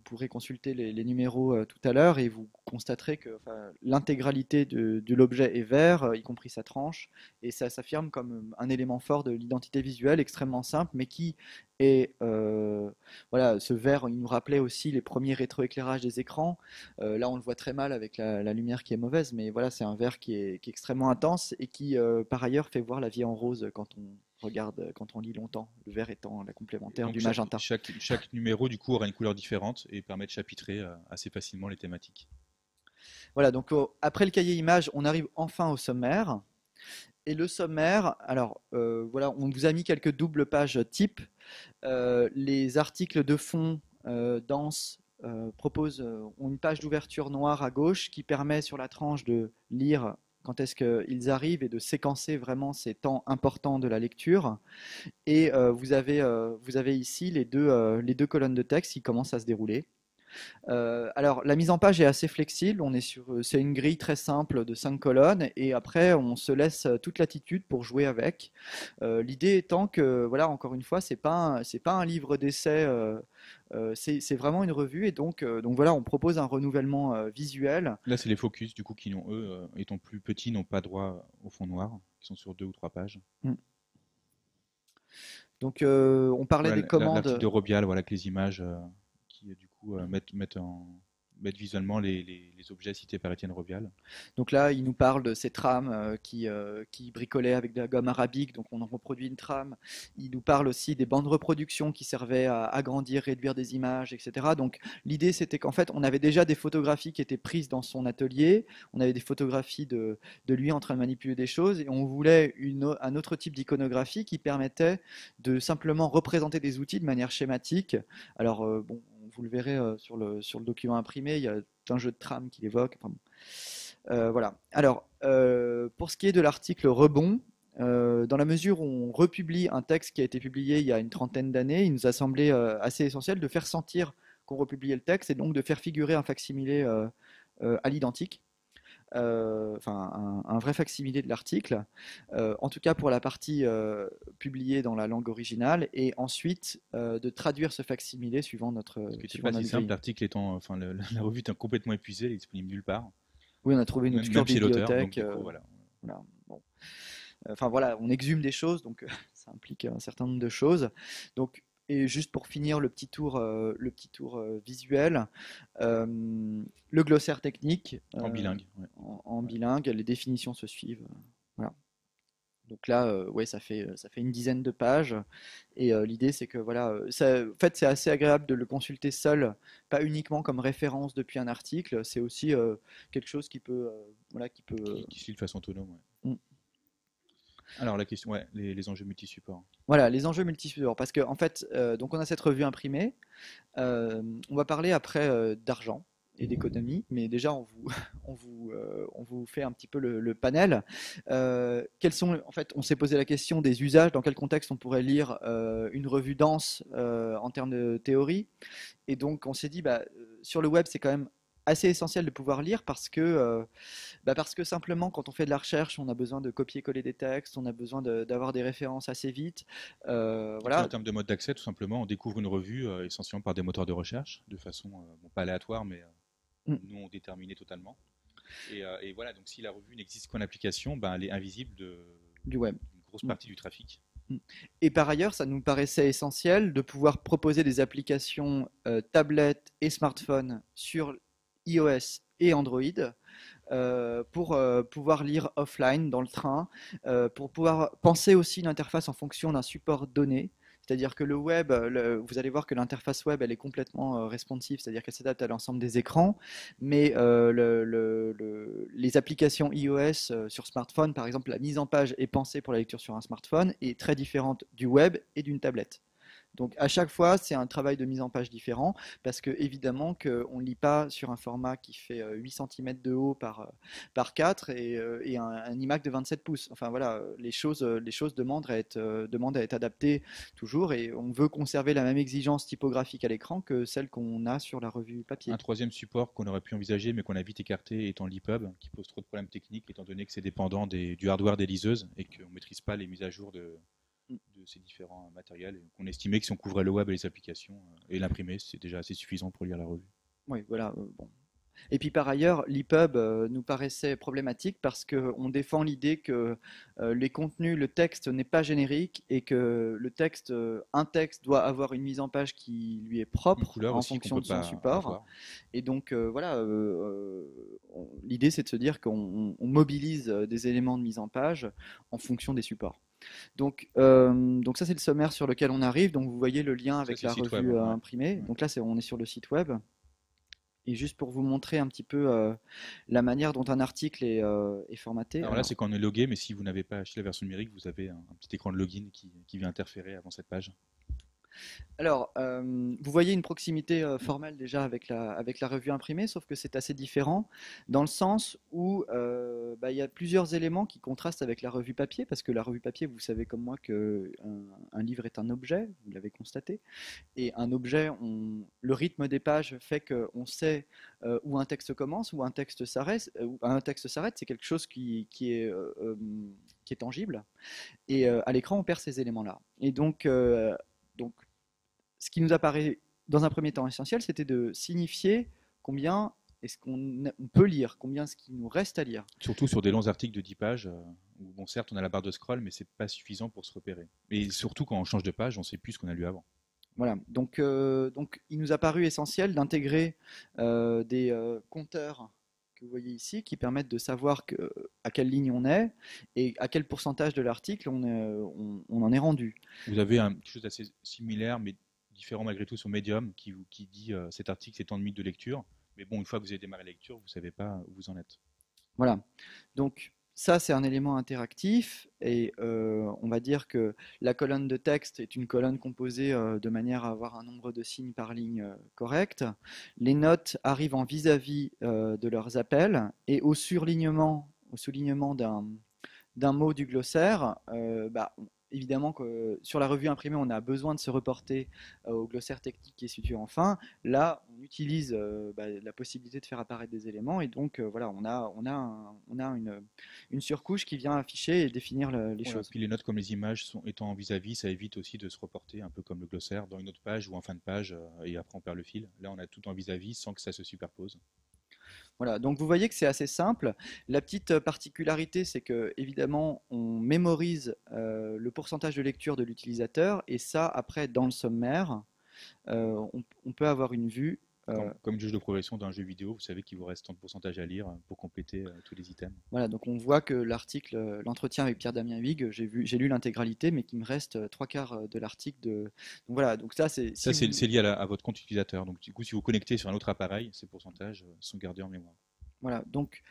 pourrez consulter les numéros tout à l'heure et vous constaterez que enfin, l'intégralité de l'objet est vert, y compris sa tranche, et ça s'affirme comme un élément fort de l'identité visuelle extrêmement simple, mais qui est, voilà, ce vert, il nous rappelait aussi les premiers rétroéclairages des écrans. Là, on le voit très mal avec la lumière qui est mauvaise, mais voilà, c'est un vert qui est extrêmement intense et qui, par ailleurs, fait voir la vie en rose quand on regarde, quand on lit longtemps. Le vert étant la Et complémentaire donc du magenta. chaque numéro du coup aura une couleur différente et permet de chapitrer assez facilement les thématiques. Voilà, donc après le cahier image, on arrive enfin au sommaire. Et le sommaire, alors voilà, on vous a mis quelques doubles pages type. Les articles de fond denses ont une page d'ouverture noire à gauche qui permet sur la tranche de lire quand est-ce qu'ils arrivent et de séquencer vraiment ces temps importants de la lecture. Et vous avez ici les deux colonnes de texte qui commencent à se dérouler. Alors, la mise en page est assez flexible. C'est une grille très simple de 5 colonnes et après, on se laisse toute latitude pour jouer avec. L'idée étant que, voilà, encore une fois, c'est pas un livre d'essai, c'est vraiment une revue et donc voilà, on propose un renouvellement visuel. Là, c'est les focus du coup qui n'ont eux, étant plus petits, n'ont pas droit au fond noir, qui sont sur 2 ou 3 pages. Mm. Donc, on parlait Voilà des l'article commandes. de Robial, voilà, avec les images qui du coup mettent visuellement les objets cités par Étienne Robial. Donc là, il nous parle de ces trames qui bricolaient avec de la gomme arabique, donc on en reproduit une trame. Il nous parle aussi des bandes de reproduction qui servaient à agrandir, réduire des images, etc. Donc l'idée, c'était qu'en fait, on avait déjà des photographies qui étaient prises dans son atelier, on avait des photographies de lui en train de manipuler des choses, et on voulait un autre type d'iconographie qui permettait de simplement représenter des outils de manière schématique. Alors, bon, vous le verrez sur le document imprimé, il y a un jeu de trame qui l'évoque. Enfin, bon. Voilà. Alors, pour ce qui est de l'article rebond, dans la mesure où on republie un texte qui a été publié il y a une trentaine d'années, il nous a semblé assez essentiel de faire sentir qu'on republiait le texte et donc de faire figurer un facsimilé à l'identique. enfin un vrai facsimilé de l'article, en tout cas pour la partie publiée dans la langue originale, et ensuite de traduire ce facsimilé suivant Ce qui n'était suivant pas si notre simple, grille. l'article étant, enfin, la revue étant complètement épuisée, elle est disponible nulle part, Oui, on a trouvé une obscure même chez l'auteur. Donc bibliothèque. du coup, voilà. Voilà. Bon. Enfin voilà, on exhume des choses, donc ça implique un certain nombre de choses. Donc, et juste pour finir le petit tour visuel, euh, le glossaire technique En bilingue. Ouais. en Ouais. bilingue, les définitions se suivent. Voilà. Donc là, ouais, ça fait une dizaine de pages. Et l'idée, c'est que voilà, en fait, c'est assez agréable de le consulter seul, pas uniquement comme référence depuis un article. C'est aussi quelque chose qui peut, voilà, qui peut. Qui se lit de façon autonome. Ouais. Mm. Alors la question, ouais, les enjeux multi-supports. Voilà, les enjeux multi-supports. Parce que en fait, donc on a cette revue imprimée. On va parler après d'argent et d'économie, mais déjà on vous fait un petit peu le panel. Quels sont, en fait, on s'est posé la question des usages, dans quel contexte on pourrait lire une revue dense en termes de théorie. Et donc on s'est dit, bah, sur le web, c'est quand même assez essentiel de pouvoir lire parce que simplement quand on fait de la recherche, on a besoin de copier-coller des textes, on a besoin d'avoir des références assez vite. Et puis en Voilà. termes de mode d'accès, tout simplement, on découvre une revue essentiellement par des moteurs de recherche, de façon bon, pas aléatoire, mais Mm. non déterminée totalement. Et voilà, donc si la revue n'existe qu'en application, ben, elle est invisible Du web. d'une grosse Mm. partie du trafic. Mm. Et par ailleurs, ça nous paraissait essentiel de pouvoir proposer des applications tablettes et smartphones sur iOS et Android pour pouvoir lire offline dans le train, pour pouvoir penser aussi une interface en fonction d'un support donné. C'est-à-dire que le web, vous allez voir que l'interface web, elle est complètement responsive, c'est-à-dire qu'elle s'adapte à l'ensemble des écrans, mais les applications iOS sur smartphone, par exemple, la mise en page est pensée pour la lecture sur un smartphone, est très différente du web et d'une tablette. Donc à chaque fois, c'est un travail de mise en page différent parce que évidemment qu'on ne lit pas sur un format qui fait 8 cm de haut par 4 et un iMac de 27 pouces. Enfin voilà, les choses demandent à être adaptées toujours et on veut conserver la même exigence typographique à l'écran que celle qu'on a sur la revue papier. Un troisième support qu'on aurait pu envisager, mais qu'on a vite écarté, étant l'EPUB, qui pose trop de problèmes techniques, étant donné que c'est dépendant du hardware des liseuses et qu'on ne maîtrise pas les mises à jour de ces différents matériels. Et qu'on estimait que si on couvrait le web et les applications et l'imprimé, c'est déjà assez suffisant pour lire la revue. Oui, voilà. Bon. Et puis par ailleurs, l'EPUB nous paraissait problématique parce qu'on défend l'idée que les contenus, le texte n'est pas générique et que le texte, un texte doit avoir une mise en page qui lui est Une propre couleur en aussi qu'on fonction peut de son pas support. avoir. Et donc voilà, l'idée c'est de se dire qu'on mobilise des éléments de mise en page en fonction des supports. Donc ça c'est le sommaire sur lequel on arrive. Donc vous voyez le lien Ça, avec c'est le la site web. revue Ouais. imprimée. Ouais. Donc là on est sur le site web. Et juste pour vous montrer un petit peu la manière dont un article est formaté. Alors là, c'est quand on est logué, mais si vous n'avez pas acheté la version numérique, vous avez un petit écran de login qui vient interférer avant cette page. Alors, vous voyez une proximité formelle déjà avec la revue imprimée, sauf que c'est assez différent dans le sens où bah, il y a plusieurs éléments qui contrastent avec la revue papier, parce que la revue papier, vous savez comme moi que un livre est un objet, vous l'avez constaté, et un objet, le rythme des pages fait qu'on sait où un texte commence, où un texte s'arrête, c'est quelque chose qui est tangible, et à l'écran, on perd ces éléments-là. Et donc ce qui nous apparaît dans un premier temps essentiel, c'était de signifier combien est-ce qu'on on peut lire, combien est-ce qu'il nous reste à lire. Surtout sur des longs articles de 10 pages, où bon, certes, on a la barre de scroll, mais c'est pas suffisant pour se repérer. Et surtout quand on change de page, on sait plus ce qu'on a lu avant. Voilà, donc il nous a paru essentiel d'intégrer des compteurs que vous voyez ici qui permettent de savoir à quelle ligne on est et à quel pourcentage de l'article on en est rendu. Vous avez quelque chose d'assez similaire, mais différent malgré tout sur Medium, qui dit cet article c'est tant de minutes de lecture. Mais bon, une fois que vous avez démarré la lecture, vous savez pas où vous en êtes. Voilà. Donc ça, c'est un élément interactif et on va dire que la colonne de texte est une colonne composée de manière à avoir un nombre de signes par ligne correct. Les notes arrivent en vis-à-vis de leurs appels et au soulignement d'un mot du glossaire, bah, évidemment que sur la revue imprimée, on a besoin de se reporter au glossaire technique qui est situé en fin. Là, on utilise la possibilité de faire apparaître des éléments et donc voilà, on a une surcouche qui vient afficher et définir les Voilà. choses. Puis les notes comme les images sont étant en vis-à-vis, ça évite aussi de se reporter un peu comme le glossaire dans une autre page ou en fin de page et après on perd le fil. Là, on a tout en vis-à-vis sans que ça se superpose. Voilà, donc vous voyez que c'est assez simple. La petite particularité, c'est que évidemment, on mémorise le pourcentage de lecture de l'utilisateur et ça, après, dans le sommaire, on peut avoir une vue. Comme une jauge de progression d'un jeu vidéo, vous savez qu'il vous reste tant de pourcentage à lire pour compléter tous les items. Voilà, donc on voit que l'article, l'entretien avec Pierre-Damien Huyghe, j'ai lu l'intégralité, mais qu'il me reste trois quarts de l'article de. Donc voilà, donc ça c'est. Ça, c'est lié à votre compte utilisateur. Donc, du coup, si vous connectez sur un autre appareil, ces pourcentages sont gardés en mémoire. Voilà, donc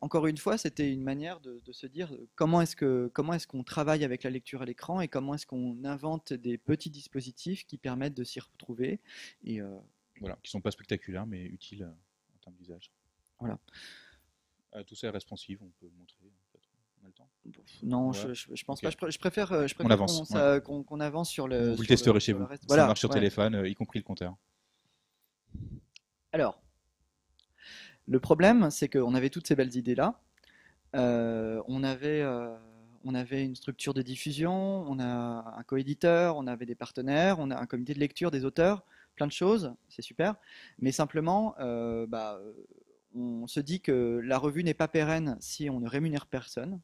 encore une fois, c'était une manière de se dire comment est-ce qu'on travaille avec la lecture à l'écran et comment est-ce qu'on invente des petits dispositifs qui permettent de s'y retrouver. Et Voilà, qui sont pas spectaculaires, mais utiles en termes d'usage. voilà. Tout ça est responsive, on peut le montrer. En fait. On a le temps. Non, Ouais. je pense Ok. pas. Je préfère On avance. qu'on avance sur Vous le testerez chez sur le vous. reste. Ça Voilà, marche sur ouais. téléphone, y compris le compteur. Alors, le problème, c'est qu'on avait toutes ces belles idées-là. On avait une structure de diffusion, on a un coéditeur, on avait des partenaires, on a un comité de lecture des auteurs, plein de choses, c'est super. Mais simplement, on se dit que la revue n'est pas pérenne si on ne rémunère personne.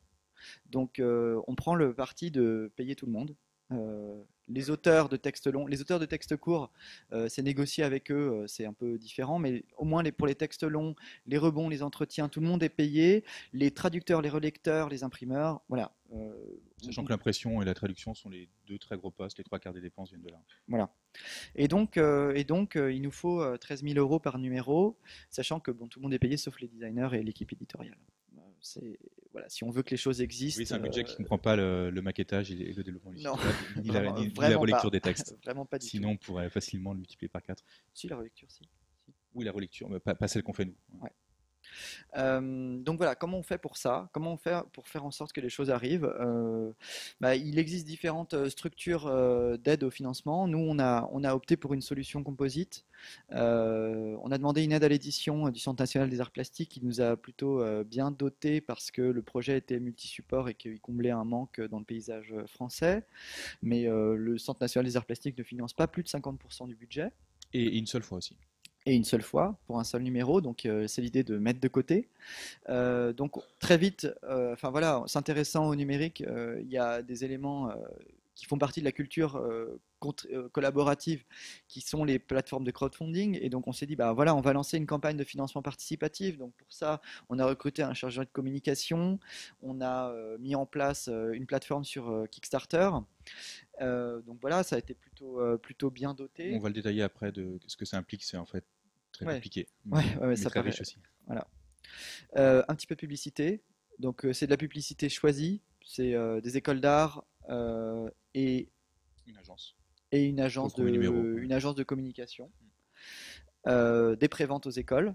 Donc, on prend le parti de payer tout le monde. Les auteurs de textes longs, les auteurs de textes courts, c'est négocié avec eux, c'est un peu différent, mais au moins pour les textes longs, les rebonds, les entretiens, tout le monde est payé. Les traducteurs, les relecteurs, les imprimeurs, voilà. Sachant que l'impression et la traduction sont les deux très gros postes, les trois quarts des dépenses viennent de là. Voilà. Il nous faut 13 000 euros par numéro, sachant que bon, tout le monde est payé sauf les designers et l'équipe éditoriale. Voilà, si on veut que les choses existent. Oui, c'est un budget qui ne comprend pas le maquettage et le développement Non, logiciel, ni la vraiment relecture pas. des textes. Vraiment pas du Sinon, on pourrait facilement le multiplier par 4. tout. Si, la relecture, si. Oui, la relecture, mais pas celle qu'on fait nous. Ouais. Donc voilà, comment on fait pour ça? Comment on fait pour faire en sorte que les choses arrivent? Il existe différentes structures d'aide au financement. Nous, on a opté pour une solution composite. On a demandé une aide à l'édition du Centre national des arts plastiques qui nous a plutôt bien doté parce que le projet était multi-support et qu'il comblait un manque dans le paysage français. Mais le Centre national des arts plastiques ne finance pas plus de 50% du budget. Et une seule fois aussi. Et une seule fois pour un seul numéro, donc c'est l'idée de mettre de côté. Donc très vite, enfin voilà, s'intéressant au numérique, il y a des éléments qui font partie de la culture collaborative, qui sont les plateformes de crowdfunding. Et donc on s'est dit, bah voilà, on va lancer une campagne de financement participatif. Donc pour ça, on a recruté un chargé de communication, on a mis en place une plateforme sur Kickstarter. Donc voilà, ça a été plutôt bien doté. On va le détailler après de ce que ça implique, c'est en fait très Ouais. compliqué, Ouais, mais ça très paraît. riche aussi. Voilà. Un petit peu de publicité. Donc c'est de la publicité choisie. C'est des écoles d'art et Une agence. une agence de communication. Des préventes aux écoles.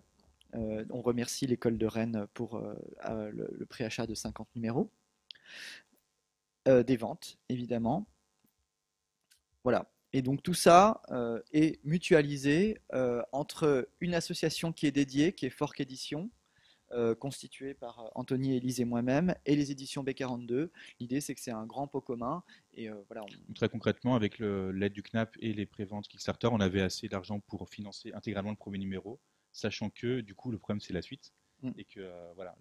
On remercie l'école de Rennes pour le préachat de 50 numéros. Des ventes, évidemment. Voilà. Et donc tout ça est mutualisé entre une association qui est dédiée, qui est Fork Édition, constituée par Anthony, Élise et moi-même, et les éditions B42. L'idée, c'est que c'est un grand pot commun. Et voilà. Très concrètement, avec l'aide du CNAP et les préventes Kickstarter, on avait assez d'argent pour financer intégralement le premier numéro, sachant que du coup, le problème, c'est la suite. Et que voilà,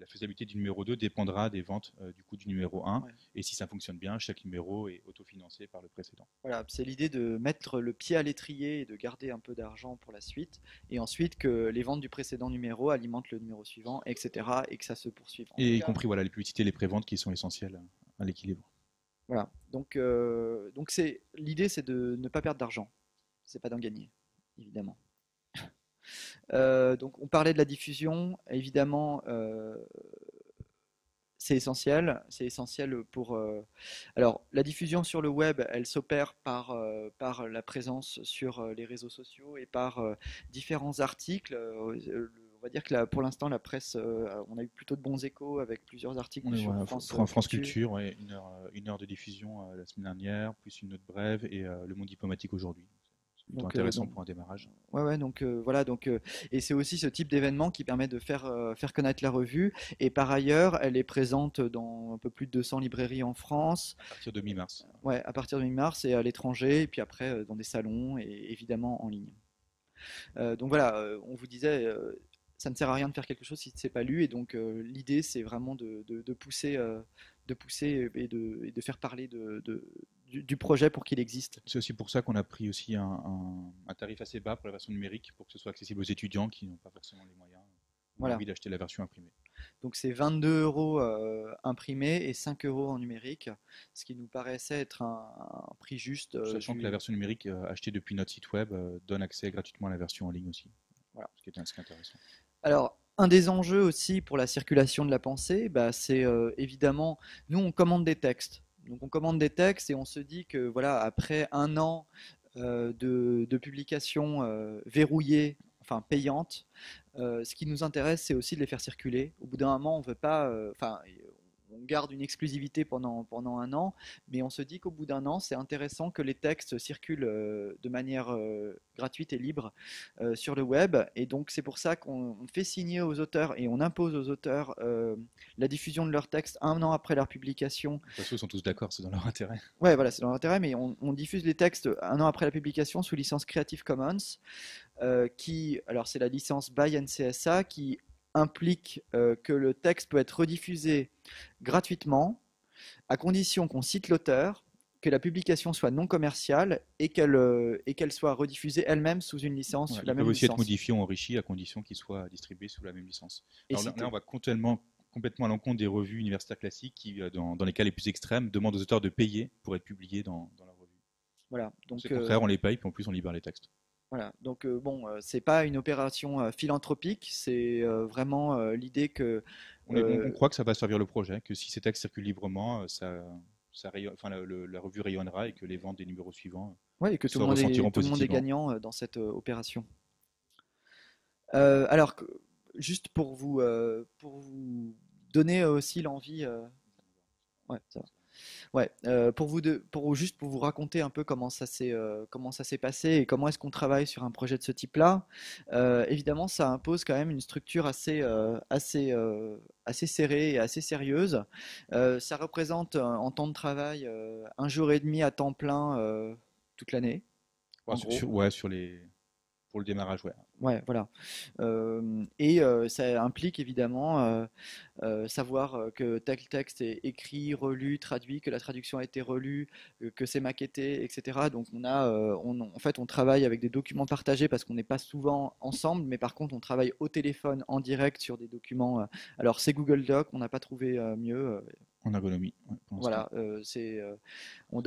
la faisabilité du numéro 2 dépendra des ventes du coup du numéro 1. Ouais. Et si ça fonctionne bien, chaque numéro est autofinancé par le précédent. Voilà, c'est l'idée de mettre le pied à l'étrier et de garder un peu d'argent pour la suite. Et ensuite que les ventes du précédent numéro alimentent le numéro suivant, etc. Et que ça se poursuive. Et y compris voilà, les publicités, les préventes qui sont essentielles à l'équilibre. Voilà, donc l'idée, c'est de ne pas perdre d'argent. C'est pas d'en gagner, évidemment. Donc on parlait de la diffusion, évidemment c'est essentiel pour... Alors la diffusion sur le web, elle s'opère par la présence sur les réseaux sociaux et par différents articles, on va dire que pour l'instant, la presse, on a eu plutôt de bons échos avec plusieurs articles On est sur voilà, France France Culture. Culture, ouais, une heure de diffusion la semaine dernière, plus une note brève, et Le Monde diplomatique aujourd'hui. C'est plutôt intéressant Donc, pour un démarrage. ouais, ouais, donc voilà, et c'est aussi ce type d'événement qui permet de faire connaître la revue. Et par ailleurs, elle est présente dans un peu plus de 200 librairies en France, À partir de mi-mars. ouais, à partir de mi-mars et à l'étranger, et puis après dans des salons et évidemment en ligne. Donc voilà, on vous disait, ça ne sert à rien de faire quelque chose si c'est pas lu, et donc l'idée c'est vraiment de pousser et de faire parler du projet pour qu'il existe. C'est aussi pour ça qu'on a pris aussi un tarif assez bas pour la version numérique, pour que ce soit accessible aux étudiants qui n'ont pas forcément les moyens ou Voilà. l'envie d'acheter la version imprimée. Donc c'est 22 euros imprimé et 5 euros en numérique, ce qui nous paraissait être un prix juste. Sachant que la version numérique achetée depuis notre site web donne accès gratuitement à la version en ligne aussi, Voilà. ce qui est intéressant. Alors, un des enjeux aussi pour la circulation de la pensée, bah, c'est évidemment, nous on commande des textes. Donc on commande des textes et on se dit que voilà, après un an de publication verrouillée, enfin payante, ce qui nous intéresse, c'est aussi de les faire circuler. Au bout d'un moment, on veut pas, enfin, on garde une exclusivité pendant un an, mais on se dit qu'au bout d'un an, c'est intéressant que les textes circulent de manière gratuite et libre sur le web. Et donc, c'est pour ça qu'on fait signer aux auteurs et on impose aux auteurs la diffusion de leurs textes un an après leur publication. De toute façon, ils sont tous d'accord, c'est dans leur intérêt. Ouais, voilà, c'est dans l'intérêt, mais on diffuse les textes un an après la publication sous licence Creative Commons, alors c'est la licence by NCSA qui implique que le texte peut être rediffusé gratuitement, à condition qu'on cite l'auteur, que la publication soit non commerciale et qu'elle soit rediffusée elle-même sous une licence, Voilà, sous ils la peuvent même aussi être licence. modifiés ou enrichis à condition qu'ils soient distribués sous la même licence. Et Alors là, cité. on va complètement à l'encontre des revues universitaires classiques qui, dans les cas les plus extrêmes, demandent aux auteurs de payer pour être publiés dans la revue. Voilà. C'est Donc, le contraire, on les paye, puis en plus on libère les textes. voilà. Donc bon, c'est pas une opération philanthropique, c'est vraiment l'idée que On croit que ça va servir le projet, que si ces textes circulent librement, enfin, la revue rayonnera et que les ventes des numéros suivants ouais, et que se ressentiront tout le monde est positivement. gagnant dans cette opération. Alors, juste pour vous donner aussi l'envie, ouais, ça va. Ouais, juste pour vous raconter un peu comment ça s'est passé et comment est-ce qu'on travaille sur un projet de ce type-là. Évidemment, ça impose quand même une structure assez serrée et assez sérieuse. Ça représente en temps de travail un jour et demi à temps plein toute l'année, Ouais, en gros. pour le démarrage, ouais. Ouais, voilà. Et ça implique évidemment savoir que tel texte est écrit, relu, traduit, que la traduction a été relue, que c'est maquetté, etc. Donc en fait, on travaille avec des documents partagés parce qu'on n'est pas souvent ensemble, mais par contre, on travaille au téléphone en direct sur des documents. Alors, c'est Google Doc, on n'a pas trouvé mieux. En ergonomie, ouais, pour l'instant. Voilà, on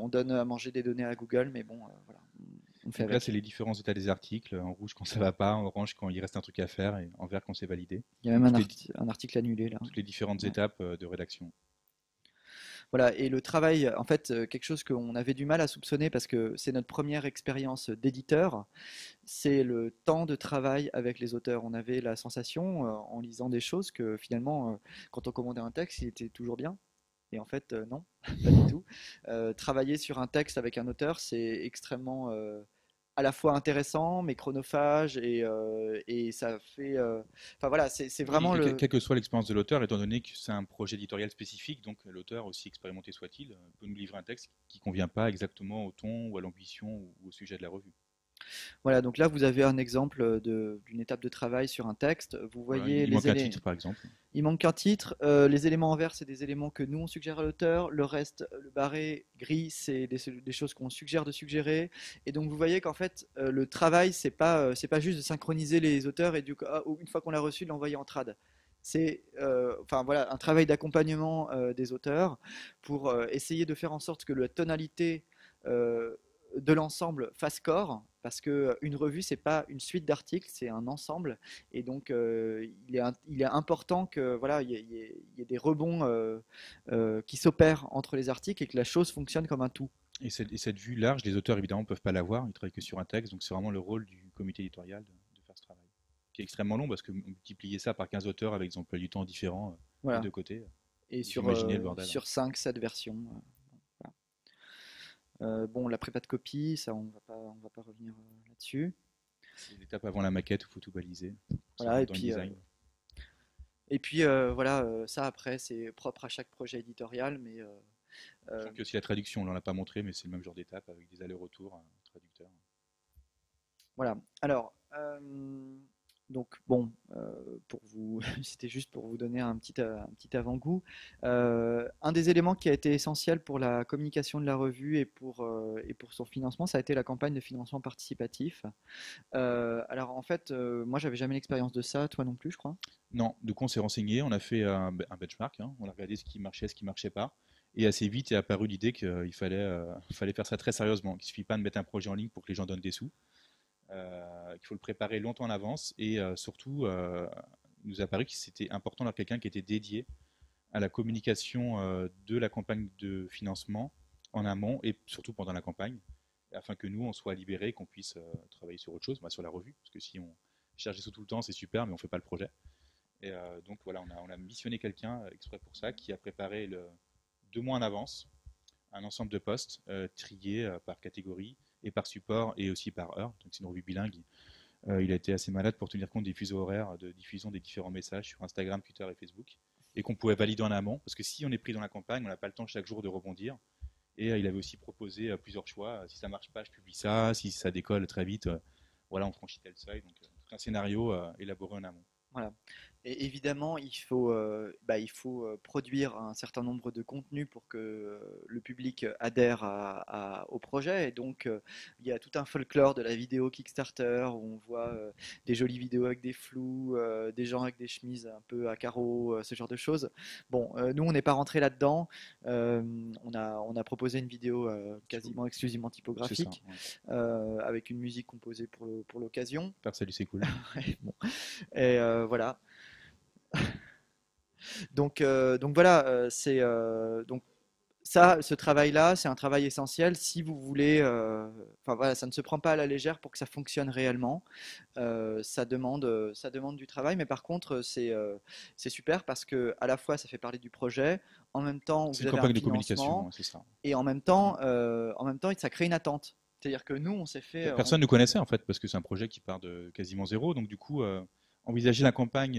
donne à manger des données à Google, mais bon, voilà, on fait Donc là, c'est avec. les différents états des articles, en rouge quand ça va pas, en orange quand il reste un truc à faire, et en vert quand c'est validé. Il y a même Donc un article annulé là. toutes les différentes Ouais. étapes de rédaction. Voilà, et le travail, en fait, quelque chose qu'on avait du mal à soupçonner parce que c'est notre première expérience d'éditeur, c'est le temps de travail avec les auteurs. On avait la sensation, en lisant des choses, que finalement, quand on commandait un texte, il était toujours bien. Et en fait, non, pas du tout. Travailler sur un texte avec un auteur, c'est extrêmement à la fois intéressant, mais chronophage, et ça fait. Enfin voilà, c'est Oui, vraiment le. quelle que soit l'expérience de l'auteur, étant donné que c'est un projet éditorial spécifique, donc l'auteur, aussi expérimenté soit-il, peut nous livrer un texte qui ne convient pas exactement au ton ou à l'ambition ou au sujet de la revue. Voilà, donc là, vous avez un exemple d'une étape de travail sur un texte. Vous Voilà, voyez il manque un titre, par exemple. Il manque un titre. Les éléments en vert, c'est des éléments que nous on suggère à l'auteur. Le reste, le barré gris, c'est des choses qu'on suggère de suggérer. Et donc vous voyez qu'en fait, le travail, c'est pas juste de synchroniser les auteurs et une fois qu'on l'a reçu, de l'envoyer en trad. C'est enfin voilà un travail d'accompagnement des auteurs pour essayer de faire en sorte que la tonalité euh, de l'ensemble fasse corps, parce que une revue c'est pas une suite d'articles, c'est un ensemble, et donc il est important que voilà il y ait des rebonds qui s'opèrent entre les articles et que la chose fonctionne comme un tout. Et cette vue large, les auteurs, évidemment, ne peuvent pas l'avoir. Ils travaillent que sur un texte, donc c'est vraiment le rôle du comité éditorial de faire ce travail, qui est extrêmement long parce que multiplier ça par 15 auteurs avec des emplois du temps différents des Voilà. deux côtés, Et vous imaginez le bordel. sur 5-7 versions. Voilà. Bon, la prépa de copie, ça, on va pas revenir là-dessus. C'est l'étape avant la maquette où il faut tout baliser. Ça Voilà, rentre dans le design. et puis voilà, ça après, c'est propre à chaque projet éditorial, mais Je crois qu'il y a aussi la traduction, on ne l'a pas montré, mais c'est le même genre d'étape avec des allers-retours, traducteur. voilà. Alors, donc bon, pour vous, c'était juste pour vous donner un petit avant-goût. Un des éléments qui a été essentiel pour la communication de la revue et pour son financement, ça a été la campagne de financement participatif. Alors en fait, moi j'avais jamais l'expérience de ça, toi non plus, je crois. Non, du coup on s'est renseigné, on a fait un benchmark, hein, on a regardé ce qui marchait pas. Et assez vite est apparue l'idée qu'il fallait faire ça très sérieusement, qu'il ne suffit pas de mettre un projet en ligne pour que les gens donnent des sous, qu'il faut le préparer longtemps en avance et surtout, il nous a paru que c'était important d'avoir quelqu'un qui était dédié à la communication de la campagne de financement en amont et surtout pendant la campagne, afin que nous, on soit libérés, qu'on puisse travailler sur autre chose, sur la revue, parce que si on cherche des sous tout le temps, c'est super, mais on ne fait pas le projet. Et donc voilà, on a missionné quelqu'un exprès pour ça, qui a préparé 2 mois en avance un ensemble de postes triés par catégorie et par support et aussi par heure. Donc c'est une revue bilingue. Il a été assez malade pour tenir compte des fuseaux horaires de diffusion des différents messages sur Instagram, Twitter et Facebook, et qu'on pouvait valider en amont, parce que si on est pris dans la campagne, on n'a pas le temps chaque jour de rebondir. Et il avait aussi proposé plusieurs choix. Si ça marche pas, je publie ça. Si ça décolle très vite, voilà, on franchit tel seuil. Donc tout un scénario élaboré en amont. Voilà. Et évidemment, il faut produire un certain nombre de contenus pour que le public adhère au projet. Et donc, il y a tout un folklore de la vidéo Kickstarter où on voit des jolies vidéos avec des flous, des gens avec des chemises un peu à carreaux, ce genre de choses. Bon, nous, on n'est pas rentré là-dedans. On a proposé une vidéo quasiment exclusivement C'est ça. typographique, Ouais. avec une musique composée pour l'occasion. Salut, c'est cool. Bon. Et voilà. Donc voilà, donc ça, ce travail-là, c'est un travail essentiel si vous voulez. Enfin voilà, ça ne se prend pas à la légère pour que ça fonctionne réellement. Ça demande du travail, mais par contre, c'est super parce que à la fois, ça fait parler du projet, en même temps, C'est vous une avez un campagne de communication, financement, ouais, c'est ça. et en même temps, ça crée une attente. C'est-à-dire que nous, on s'est fait, Personne ne connaissait en fait, parce que c'est un projet qui part de quasiment zéro. Donc du coup, envisager la campagne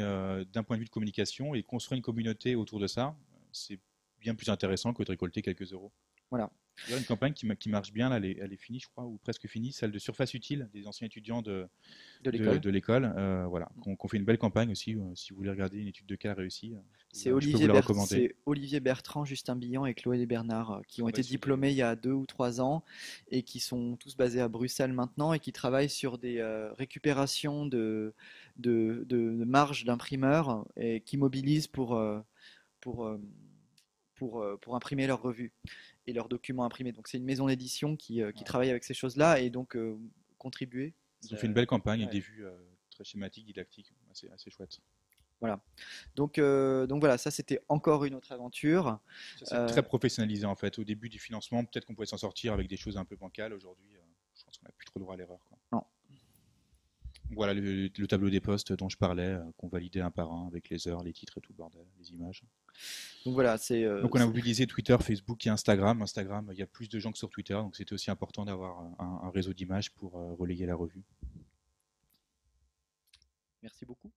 d'un point de vue de communication et construire une communauté autour de ça, c'est bien plus intéressant que de récolter quelques euros. voilà, Il y a une campagne qui marche bien, là, elle est finie, je crois, ou presque finie, celle de Surface Utile, des anciens étudiants de l'école. de l'école. Voilà, qu'on fait une belle campagne aussi. Si vous voulez regarder une étude de cas réussie, je peux vous la recommander. C'est Olivier Bertrand, Justin Billan et Chloé Bernard qui ont été Travaille sur diplômés il y a 2 ou 3 ans et qui sont tous basés à Bruxelles maintenant et qui travaillent sur des récupérations de marges d'imprimeurs et qui mobilisent pour, euh, pour imprimer leurs revues et leurs documents imprimés. Donc c'est une maison d'édition qui Ouais. travaille avec ces choses-là et donc contribuer. Ils ont fait une belle campagne avec Ouais. des vues très schématiques, didactiques, assez chouette. Voilà. Donc voilà, ça c'était encore une autre aventure. Ça, c'est Euh, très professionnalisé en fait. Au début du financement, peut-être qu'on pouvait s'en sortir avec des choses un peu bancales. Aujourd'hui, je pense qu'on n'a plus trop droit à l'erreur, quoi. non. Voilà le tableau des postes dont je parlais, qu'on validait un par un avec les heures, les titres et tout le bordel, les images. Donc voilà, Donc on a mobilisé Twitter, Facebook et Instagram. Instagram, il y a plus de gens que sur Twitter, donc c'était aussi important d'avoir un réseau d'images pour relayer la revue. merci beaucoup.